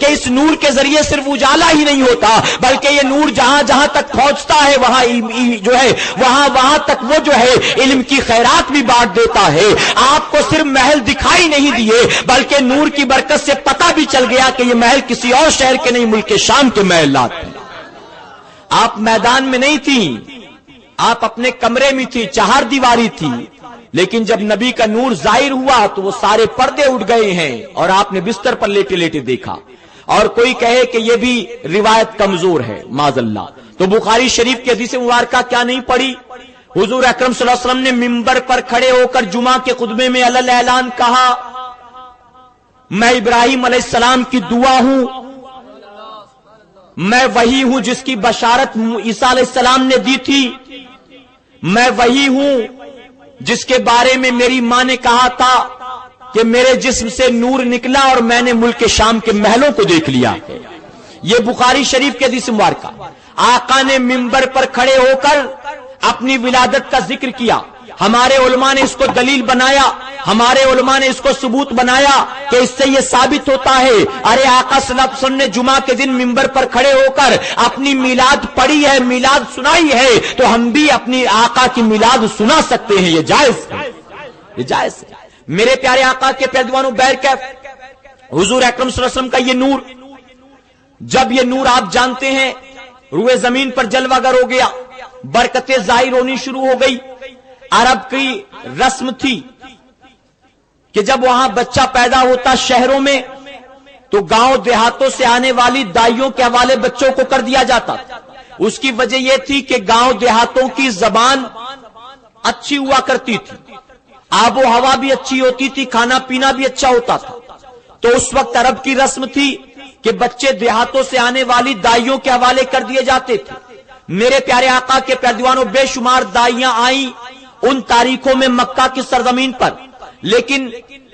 کہ اس نور کے ذریعے صرف اجالا ہی نہیں ہوتا بلکہ یہ نور جہاں جہاں تک پہنچتا ہے وہاں جو ہے وہاں تک وہ جو ہے علم کی خیرات بھی بانٹ دیتا ہے. آپ کو صرف محل دکھائی نہیں دیے بلکہ نور کی برکت سے پتہ بھی چل گیا کہ یہ محل کسی اور شہر کے نہیں ملک شام کے محلات ہیں. آپ میدان میں نہیں تھی, آپ اپنے کمرے میں تھی, چہار دیواری تھی, لیکن جب نبی کا نور ظاہر ہوا تو وہ سارے پردے اٹھ گئے ہیں اور آپ نے بستر پر لیٹے لیٹے دیکھا. اور کوئی کہے کہ یہ بھی روایت کمزور ہے معاذ اللہ, تو بخاری شریف کی حدیث مبارکہ کیا نہیں پڑھی؟ حضور اکرم صلی اللہ علیہ وسلم نے منبر پر کھڑے ہو کر جمعہ کے خطبے میں علل اعلان کہا, میں ابراہیم علیہ السلام کی دعا ہوں, میں وہی ہوں جس کی بشارت عیسیٰ علیہ السلام نے دی تھی, میں وہی ہوں جس کے بارے میں میری ماں نے کہا تھا کہ میرے جسم سے نور نکلا اور میں نے ملک شام کے محلوں کو دیکھ لیا. یہ بخاری شریف کے حدیث مبارکہ. آقا نے منبر پر کھڑے ہو کر اپنی ولادت کا ذکر کیا. ہمارے علماء نے اس کو دلیل بنایا, ہمارے علماء نے اس کو ثبوت بنایا کہ اس سے یہ ثابت ہوتا ہے ارے آقا صلی اللہ علیہ وسلم نے جمعہ کے دن منبر پر کھڑے ہو کر اپنی میلاد پڑھی ہے, میلاد سنائی ہے, تو ہم بھی اپنی آقا کی میلاد سنا سکتے ہیں. یہ جائز ہے, یہ جائز ہے. میرے پیارے آقا کے پیروانوں بیرکیف حضور اکرم صلی اللہ علیہ وسلم کا یہ نور, جب یہ نور آپ جانتے ہیں روئے زمین پر جلوہ گر ہو گیا, برکتیں ظاہر ہونی شروع ہو گئی. عرب کی رسم تھی کہ جب وہاں بچہ پیدا ہوتا شہروں میں تو گاؤں دیہاتوں سے آنے والی دائیوں کے حوالے بچوں کو کر دیا جاتا. اس کی وجہ یہ تھی کہ گاؤں دیہاتوں کی زبان اچھی ہوا کرتی تھی, آب و ہوا بھی اچھی ہوتی تھی, کھانا پینا بھی اچھا ہوتا تھا. تو اس وقت عرب کی رسم تھی کہ بچے دیہاتوں سے آنے والی دائیوں کے حوالے کر دیے جاتے تھے. میرے پیارے آقا کے پیروانوں بے شمار دائیاں آئیں ان تاریخوں میں مکہ کی سرزمین پر, لیکن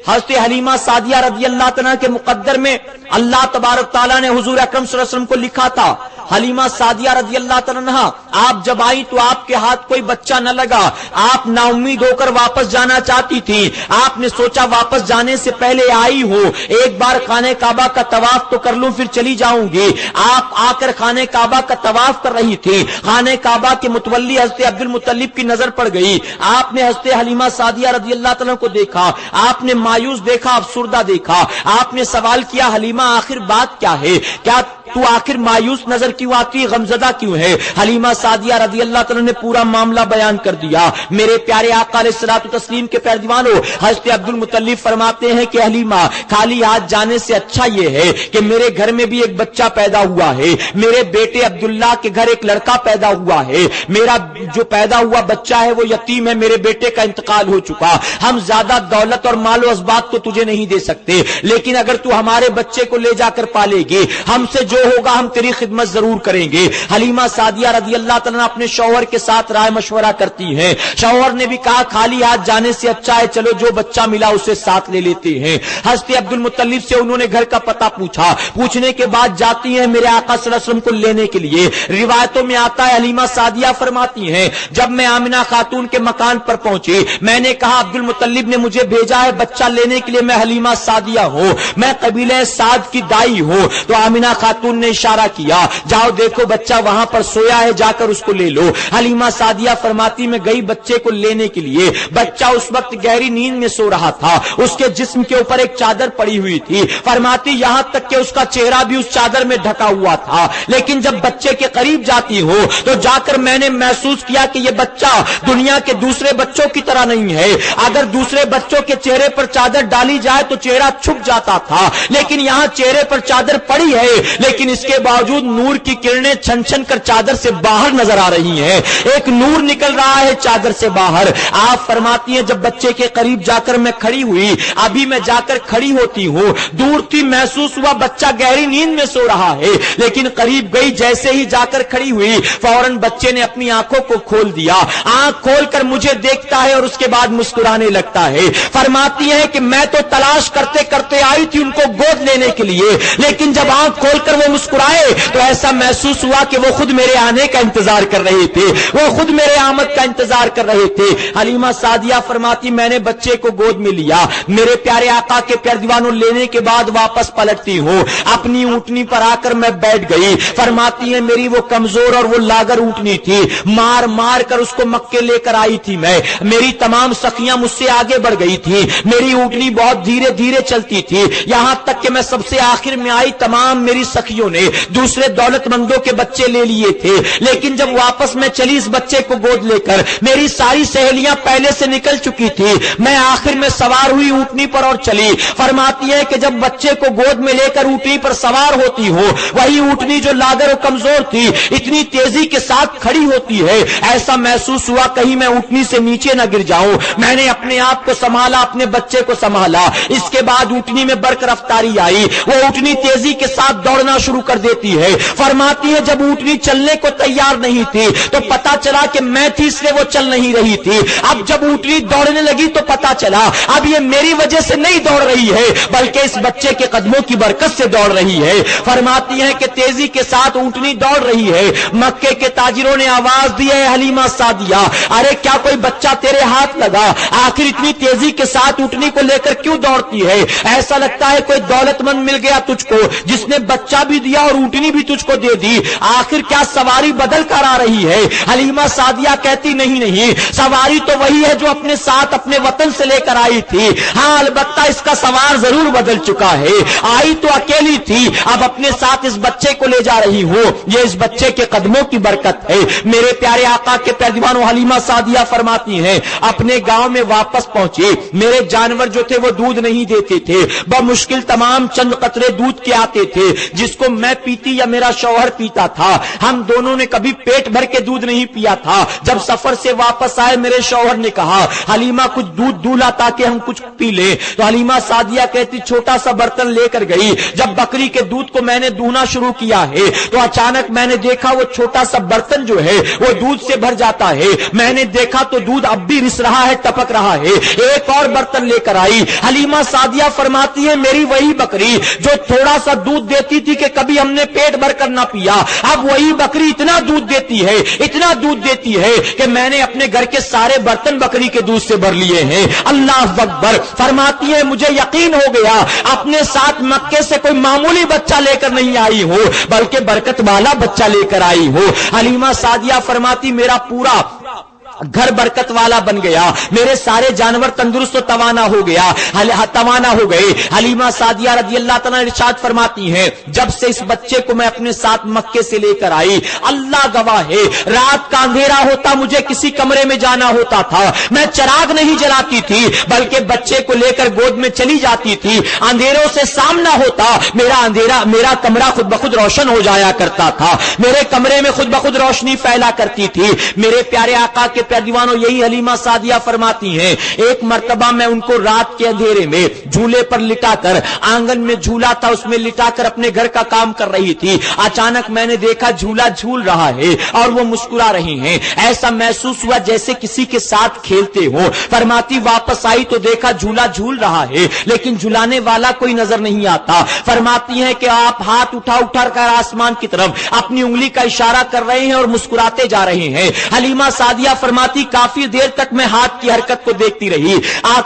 حضرت حلیمہ سعدیہ رضی اللہ تعالیٰ کے مقدر میں اللہ تبارک تعالیٰ نے حضور اکرم صلی اللہ علیہ وسلم کو لکھا تھا. حلیمہ سعدیہ رضی اللہ تعالیٰ آپ جب آئی تو آپ کے ہاتھ کوئی بچہ نہ لگا, آپ نا امید ہو کر واپس جانا چاہتی تھی. آپ نے سوچا واپس جانے سے پہلے آئی ہو ایک بار خانہ کعبہ کا طواف تو کر لوں پھر چلی جاؤں گی. آپ آ کر خانہ کعبہ کا طواف کر رہی تھی, خانہ کعبہ کے متولی حضرت عبد المطلب کی نظر پڑ گئی. آپ نے حضرت حلیمہ سعدیہ رضی اللہ تعالیٰ کو دیکھا, آپ نے مایوس دیکھا, افسردہ دیکھا. آپ نے سوال کیا حلیمہ آخر بات کیا ہے, کیا تو آخر مایوس نظر کیوں آتی, غمزدہ کیوں ہے؟ حلیمہ سعدیہ رضی اللہ تعالیٰ نے پورا معاملہ بیان کر دیا. میرے پیارے آقا علیہ الصلوۃ والتسلیم کے پیروانوں حضرت عبد المطلب فرماتے ہیں کہ حلیمہ خالی ہاتھ جانے سے اچھا یہ ہے کہ میرے گھر میں بھی ایک بچہ پیدا ہوا ہے, میرے بیٹے عبداللہ کے گھر ایک لڑکا پیدا ہوا ہے, میرا جو پیدا ہوا بچہ ہے وہ یتیم ہے, میرے بیٹے کا انتقال ہو چکا. ہم زیادہ دولت اور مال و اسباب تو تجھے نہیں دے سکتے, لیکن اگر تو ہمارے بچے کو لے جا کر پالے گی ہم سے جو ہوگا ہم تیری خدمت ضرور کریں گے. حلیمہ سعدیہ رضی اللہ تعالیٰ اپنے شوہر کے ساتھ رائے مشورہ کرتی ہیں. شوہر نے بھی کہا خالی ہاتھ جانے سے اچھا ہے چلو جو بچہ ملا اسے ساتھ لے لیتے ہیں. حضرت عبد المطلب سے انہوں نے گھر کا پتہ پوچھا, پوچھنے کے بعد جاتی ہیں میرے آقا صلی اللہ علیہ وسلم کو لینے کے لیے. روایتوں میں آتا ہے حلیمہ سعدیہ فرماتی ہیں جب میں آمنہ خاتون کے مکان پر پہنچی میں نے کہا عبد المطلب نے مجھے بھیجا ہے بچہ لینے کے لیے, میں حلیمہ سعدیہ ہوں, میں قبیلہ سعد کی دائی ہوں. تو آمنہ خاتون نے اشارہ کیا جاؤ دیکھو بچہ وہاں پر سویا ہے, جا کر اس کو لے لو. حلیمہ سعدیہ فرماتی میں گئی بچے کو لینے کے لیے. بچہ اس وقت گہری نیند میں سو رہا تھا, اس کے جسم کے اوپر ایک چادر پڑی ہوئی تھی. فرماتی یہاں تک کہ اس کا چہرہ بھی اس چادر میں ڈھکا ہوا تھا, لیکن جب بچے کے قریب جاتی ہو تو جا کر میں نے محسوس کیا کہ یہ بچہ دنیا کے دوسرے بچوں کی طرح نہیں ہے. اگر دوسرے بچوں کے چہرے پر چادر ڈالی جائے تو چہرہ چھپ جاتا تھا, لیکن یہاں چہرے پر چادر پڑی ہے, لیکن اس کے باوجود نور کی کرنیں چھن چھن کر چادر سے باہر نظر آ رہی ہیں, ایک نور نکل رہا ہے چادر سے باہر. آپ فرماتی ہیں جب بچے کے قریب جا کر میں کھڑی ہوئی, ابھی میں جا کر کھڑی ہوتی ہوں, دور تھی محسوس ہوا بچہ گہری نیند میں سو رہا ہے, لیکن قریب گئی جیسے ہی جا کر کھڑی ہوئی فوراً بچے نے اپنی آنکھوں کو کھول دیا, آنکھ کھول کر مجھے دیکھتا ہے اور اس کے بعد مسکرانے لگتا ہے. فرماتی ہیں کہ میں تو تلاش کرتے کرتے آئی تھی ان کو گود لینے کے لیے, لیکن جب آنکھ کھول کر وہ وہ مسکرائے تو ایسا محسوس ہوا کہ وہ خود میرے آنے کا انتظار کر رہے تھے، وہ خود میرے آمد کا انتظار کر رہے تھے۔ حلیمہ سعدیہ فرماتی میں نے بچے کو گود میں لیا، میرے پیارے آقا کے پیارے دیوانوں لینے کے بعد واپس پلٹتی ہوں، اپنی اونٹنی پر آ کر میں بیٹھ گئی۔ فرماتی ہے میری وہ کمزور اور وہ لاغر اونٹنی تھی، مار مار کر اس کو مکے لے کر آئی تھی میں، میری تمام سخیاں مجھ سے آگے بڑھ گئی تھی، میری اونٹنی بہت دھیرے دھیرے چلتی تھی، یہاں تک کہ میں سب سے آخر میں آئی۔ تمام میری سخیوں نے دوسرے دولت مندوں کے بچے لے لیے تھے، لیکن جب واپس میں چلی اس بچے کو گود لے کر، میری ساری سہیلیاں پہلے سے نکل چکی تھی، میں آخر میں سوار ہوئی اونٹنی پر اور چلی۔ فرماتی ہے کہ جب بچے کو گود میں لے کر اونٹنی پر سوار ہوتی ہو، وہی اونٹنی جو لاغر و کمزور تھی اتنی تیزی کے ساتھ کھڑی ہوتی ہے، ایسا محسوس ہوا کہیں میں اونٹنی سے نیچے نہ گر جاؤں۔ میں نے اپنے آپ کو سنبھالا، اپنے بچے کو سنبھالا، اس کے بعد اونٹنی میں برق رفتاری آئی، وہ اونٹنی تیزی کے ساتھ دوڑنا شروع کر دیتی ہے۔ فرماتی ہے جب اونٹنی چلنے کو تیار نہیں تھی تو پتا چلا کہ میں تھی اس لیے وہ چل نہیں رہی تھی، اب جب اونٹنی دوڑنے لگی تو پتا چلا اب یہ میری وجہ سے نہیں دوڑ رہی ہے بلکہ اس بچے کے قدموں کی برکت سے دوڑ رہی ہے۔ فرماتی ہے کہ تیزی کے ساتھ اونٹنی دوڑ رہی ہے، مکے کے تاجروں نے آواز دی ہے حلیمہ سعدیہ ارے کیا کوئی بچہ تیرے ہاتھ لگا، آخر اتنی تیزی کے ساتھ اونٹنی کو لے کر کیوں دوڑتی ہے، ایسا لگتا ہے کوئی دولت مند مل گیا تجھ کو جس نے بچہ بھی دیا اور اونٹنی بھی تجھ کو دے دی، آخر کیا سواری بدل کر آ رہی ہے۔ حلیمہ سعدیہ کہتی نہیں نہیں، سواری تو وہی ہے جو اپنے ساتھ اپنے وطن سے لے کر آئی تھی، ہاں البتہ اس کا سوار ضرور بدل چکا ہے، آئی تو اکیلی تھی اب اپنے ساتھ اس بچے کو لے جا رہی ہوں، یہ اس بچے کے قدموں کی برکت ہے۔ میرے پیارے آقا کے پیارے دیوانوں حلیمہ سعدیہ فرماتی ہیں اپنے گاؤں میں واپس پہنچی، میرے جانور جو تھے وہ دودھ نہیں دیتے تھے، بمشکل تمام چند قطرے دودھ کے آتے تھے جس کو میں پیتی یا میرا شوہر پیتا تھا، ہم دونوں نے کبھی پیٹ بھر کے دودھ نہیں پیا تھا۔ جب سفر سے واپس آئے میرے شوہر نے کہا حلیمہ کچھ دودھ دولا تاکہ ہم کچھ پی لیں، تو حلیمہ سعدیہ کہتی چھوٹا سا برتن لے کر گئی، جب بکری کے دودھ کو میں نے دوہنا شروع کیا ہے تو اچانک میں نے دیکھا وہ چھوٹا سا برتن جو ہے وہ دودھ سے بھر جاتا ہے، میں نے دیکھا تو دودھ اب بھی رس رہا ہے، ٹپک رہا ہے، ایک اور برتن لے کر آئی۔ حلیمہ سعدیہ فرماتی ہے میری وہی بکری جو تھوڑا سا دودھ دیتی تھی کہ کبھی ہم نے پیٹ بھر کر نہ پیا، اب وہی بکری اتنا دودھ دیتی ہے، اتنا دودھ دیتی ہے کہ میں نے اپنے گھر کے سارے برتن بکری کے دودھ سے بھر لیے ہیں۔ اللہ اکبر۔ فرماتی ہے مجھے یقین ہو گیا اپنے ساتھ مکے سے کوئی معمولی بچہ لے کر نہیں آئی ہو بلکہ برکت والا بچہ لے کر آئی ہو۔ حلیمہ سعدیہ فرماتی میرا پورا گھر برکت والا بن گیا، میرے سارے جانور تندرست و توانا ہو گئے۔ حلیمہ سعدیہ رضی اللہ تعالیٰ ارشاد فرماتی ہیں جب سے اس بچے کو میں اپنے ساتھ مکے سے لے کر آئی، اللہ گواہ ہے رات کا اندھیرا ہوتا مجھے کسی کمرے میں جانا ہوتا تھا، میں چراغ نہیں جلاتی تھی بلکہ بچے کو لے کر گود میں چلی جاتی تھی، اندھیروں سے سامنا ہوتا میرا کمرہ خود بخود روشن ہو جایا کرتا تھا، میرے کمرے میں خود بخود روشنی پھیلا کرتی تھی۔ میرے پیارے آقا کے پیارے دیوانوں یہی حلیمہ سعدیہ فرماتی ہیں ایک مرتبہ میں ان کو رات کے اندھیرے میں جھولے پر لٹا کر، آنگن میں جھولا تھا اس میں لٹا کر اپنے گھر کا کام کر رہی تھی، اچانک میں نے دیکھا جھولا جھول رہا ہے اور وہ مسکرا رہی ہیں، ایسا محسوس ہوا جیسے کسی کے ساتھ کھیلتے ہو۔ فرماتی واپس آئی تو دیکھا جھولا جھول رہا ہے لیکن جھلانے والا کوئی نظر نہیں آتا۔ فرماتی ہیں کہ آپ ہاتھ اٹھا کر آسمان کی طرف اپنی انگلی کا اشارہ کر رہے ہیں اور مسکراتے جا رہے ہیں۔ حلیمہ سعدیہ فرماتی کافی دیر تک میں ہاتھ کی حرکت کو دیکھتی رہی،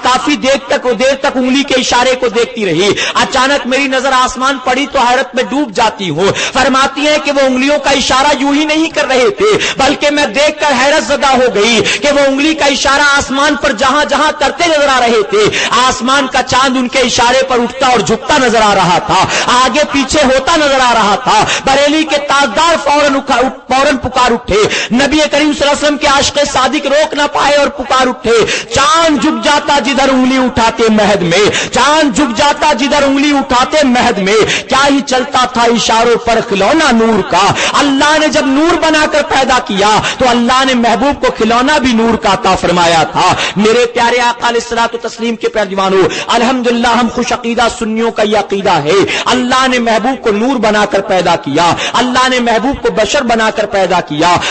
کافی دیر تک انگلی کے اشارے کو دیکھتی رہی، اچانک میری نظر آسمان پڑی تو حیرت میں ڈوب جاتی ہوں۔ فرماتی ہے کہ وہ انگلیوں کا اشارہ یوں ہی نہیں کر رہے تھے بلکہ میں دیکھ کر حیرت زدہ ہو گئی کہ وہ انگلی کا اشارہ آسمان پر جہاں جہاں کرتے نظر آ رہے تھے آسمان کا چاند ان کے اشارے پر اٹھتا اور جھکتا نظر آ رہا تھا، آگے پیچھے ہوتا نظر آ رہا تھا۔ بریلی کے تاجدار فوراً پکار اٹھے، نبی کریم صلی اللہ علیہ وسلم کے عاشق صادق روک نہ پائے اور پکار اٹھے چاند جھک جاتا جدھر انگلی اٹھاتے مہد میں، چاند جھک جاتا جدھر انگلی اٹھاتے مہد میں، کیا ہی چلتا تھا اشاروں پر کھلونا نور کا۔ اللہ نے جب نور بنا کر پیدا کیا تو اللہ نے محبوب کو کھلونا بھی نور کا عطا فرمایا تھا۔ میرے پیارے آقا علیہ الصلوۃ والتسلیم کے پیارے دیوانوں الحمدللہ ہم خوش عقیدہ سنیوں کا یہ عقیدہ ہے اللہ نے محبوب کو نور بنا کر پیدا کیا، اللہ نے محبوب کو بشر بنا کر پیدا کیا،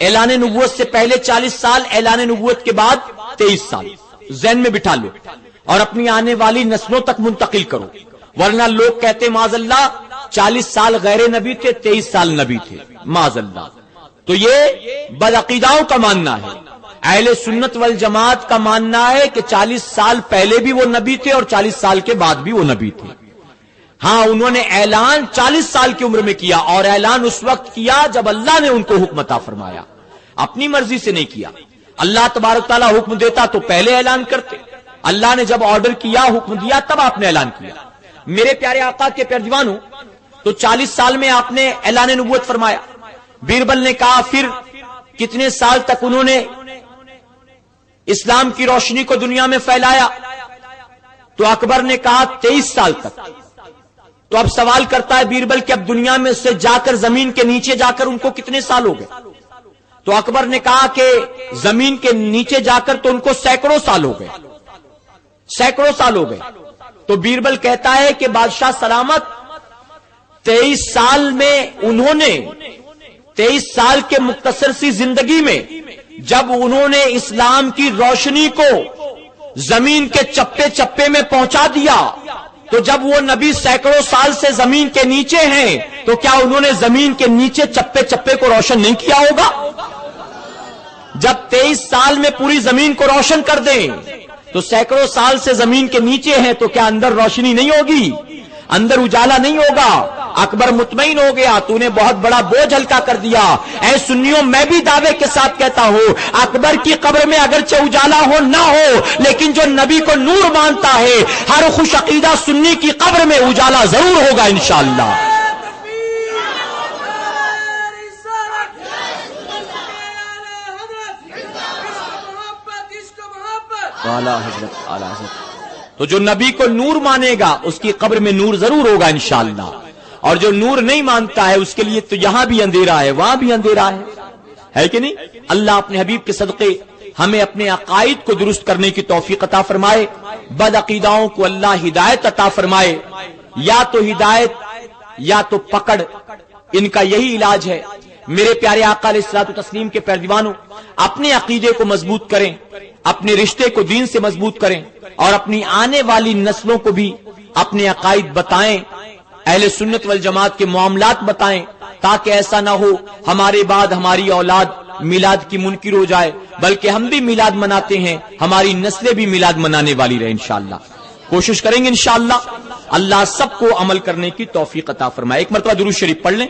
اعلان نبوت سے پہلے 40 سال، اعلان نبوت کے بعد 23 سال، ذہن میں بٹھا لو اور اپنی آنے والی نسلوں تک منتقل کرو، ورنہ لوگ کہتے معاذ اللہ 40 سال غیر نبی تھے، 23 سال نبی تھے، معاذ اللہ۔ تو یہ بدعقیداؤں کا ماننا ہے۔ اہل سنت والجماعت کا ماننا ہے کہ 40 سال پہلے بھی وہ نبی تھے اور 40 سال کے بعد بھی وہ نبی تھے۔ ہاں، انہوں نے اعلان 40 سال کی عمر میں کیا، اور اعلان اس وقت کیا جب اللہ نے ان کو حکم عطا فرمایا، اپنی مرضی سے نہیں کیا۔ اللہ تبارک تعالیٰ حکم دیتا تو پہلے اعلان کرتے، اللہ نے جب آرڈر کیا، حکم دیا، تب آپ نے اعلان کیا۔ میرے پیارے آقا کے پیارے دیوانوں، تو 40 سال میں آپ نے اعلان نبوت فرمایا۔ بیربل نے کہا پھر کتنے سال تک انہوں نے اسلام کی روشنی کو دنیا میں پھیلایا؟ تو اکبر نے کہا 23 سال تک۔ تو اب سوال کرتا ہے بیربل کہ اب دنیا میں سے جا کر زمین کے نیچے جا کر ان کو کتنے سال ہو گئے؟ تو اکبر نے کہا کہ زمین کے نیچے جا کر تو ان کو سینکڑوں سال ہو گئے، سینکڑوں سال ہو گئے۔ تو بیربل کہتا ہے کہ بادشاہ سلامت 23 سال میں انہوں نے 23 سال کے مختصر سی زندگی میں جب انہوں نے اسلام کی روشنی کو زمین کے چپے چپے میں پہنچا دیا، تو جب وہ نبی سینکڑوں سال سے زمین کے نیچے ہیں تو کیا انہوں نے زمین کے نیچے چپے چپے کو روشن نہیں کیا ہوگا؟ جب 23 سال میں پوری زمین کو روشن کر دیں تو سینکڑوں سال سے زمین کے نیچے ہیں تو کیا اندر روشنی نہیں ہوگی، اندر اجالا نہیں ہوگا؟ اکبر مطمئن ہو گیا، تو نے بہت بڑا بوجھ ہلکا کر دیا۔ اے سنیوں، میں بھی دعوے کے ساتھ کہتا ہوں، اکبر کی قبر میں اگرچہ اجالا ہو نہ ہو، لیکن جو نبی کو نور مانتا ہے، ہر خوش عقیدہ سنی کی قبر میں اجالا ضرور ہوگا انشاءاللہ۔ اعلیٰ حضرت۔ تو جو نبی کو نور مانے گا اس کی قبر میں نور ضرور ہوگا انشاءاللہ، اور جو نور نہیں مانتا ہے اس کے لیے تو یہاں بھی اندھیرا ہے، وہاں بھی اندھیرا ہے کہ نہیں؟ اللہ اپنے حبیب کے صدقے ہمیں اپنے عقائد کو درست کرنے کی توفیق عطا فرمائے، بد عقیداؤں کو اللہ ہدایت عطا فرمائے۔ یا تو ہدایت یا تو پکڑ، ان کا یہی علاج ہے۔ میرے پیارے آقا علیہ الصلوۃ والتسلیم کے پیروانوں، اپنے عقیدے کو مضبوط کریں، اپنے رشتے کو دین سے مضبوط کریں، اور اپنی آنے والی نسلوں کو بھی اپنے عقائد بتائیں، اہل سنت والجماعت کے معاملات بتائیں، تاکہ ایسا نہ ہو ہمارے بعد ہماری اولاد میلاد کی منکر ہو جائے، بلکہ ہم بھی میلاد مناتے ہیں، ہماری نسلیں بھی میلاد منانے والی رہیں انشاءاللہ۔ کوشش کریں گے انشاءاللہ، اللہ سب کو عمل کرنے کی توفیق عطا فرمائے۔ ایک مرتبہ درود شریف پڑھ لیں۔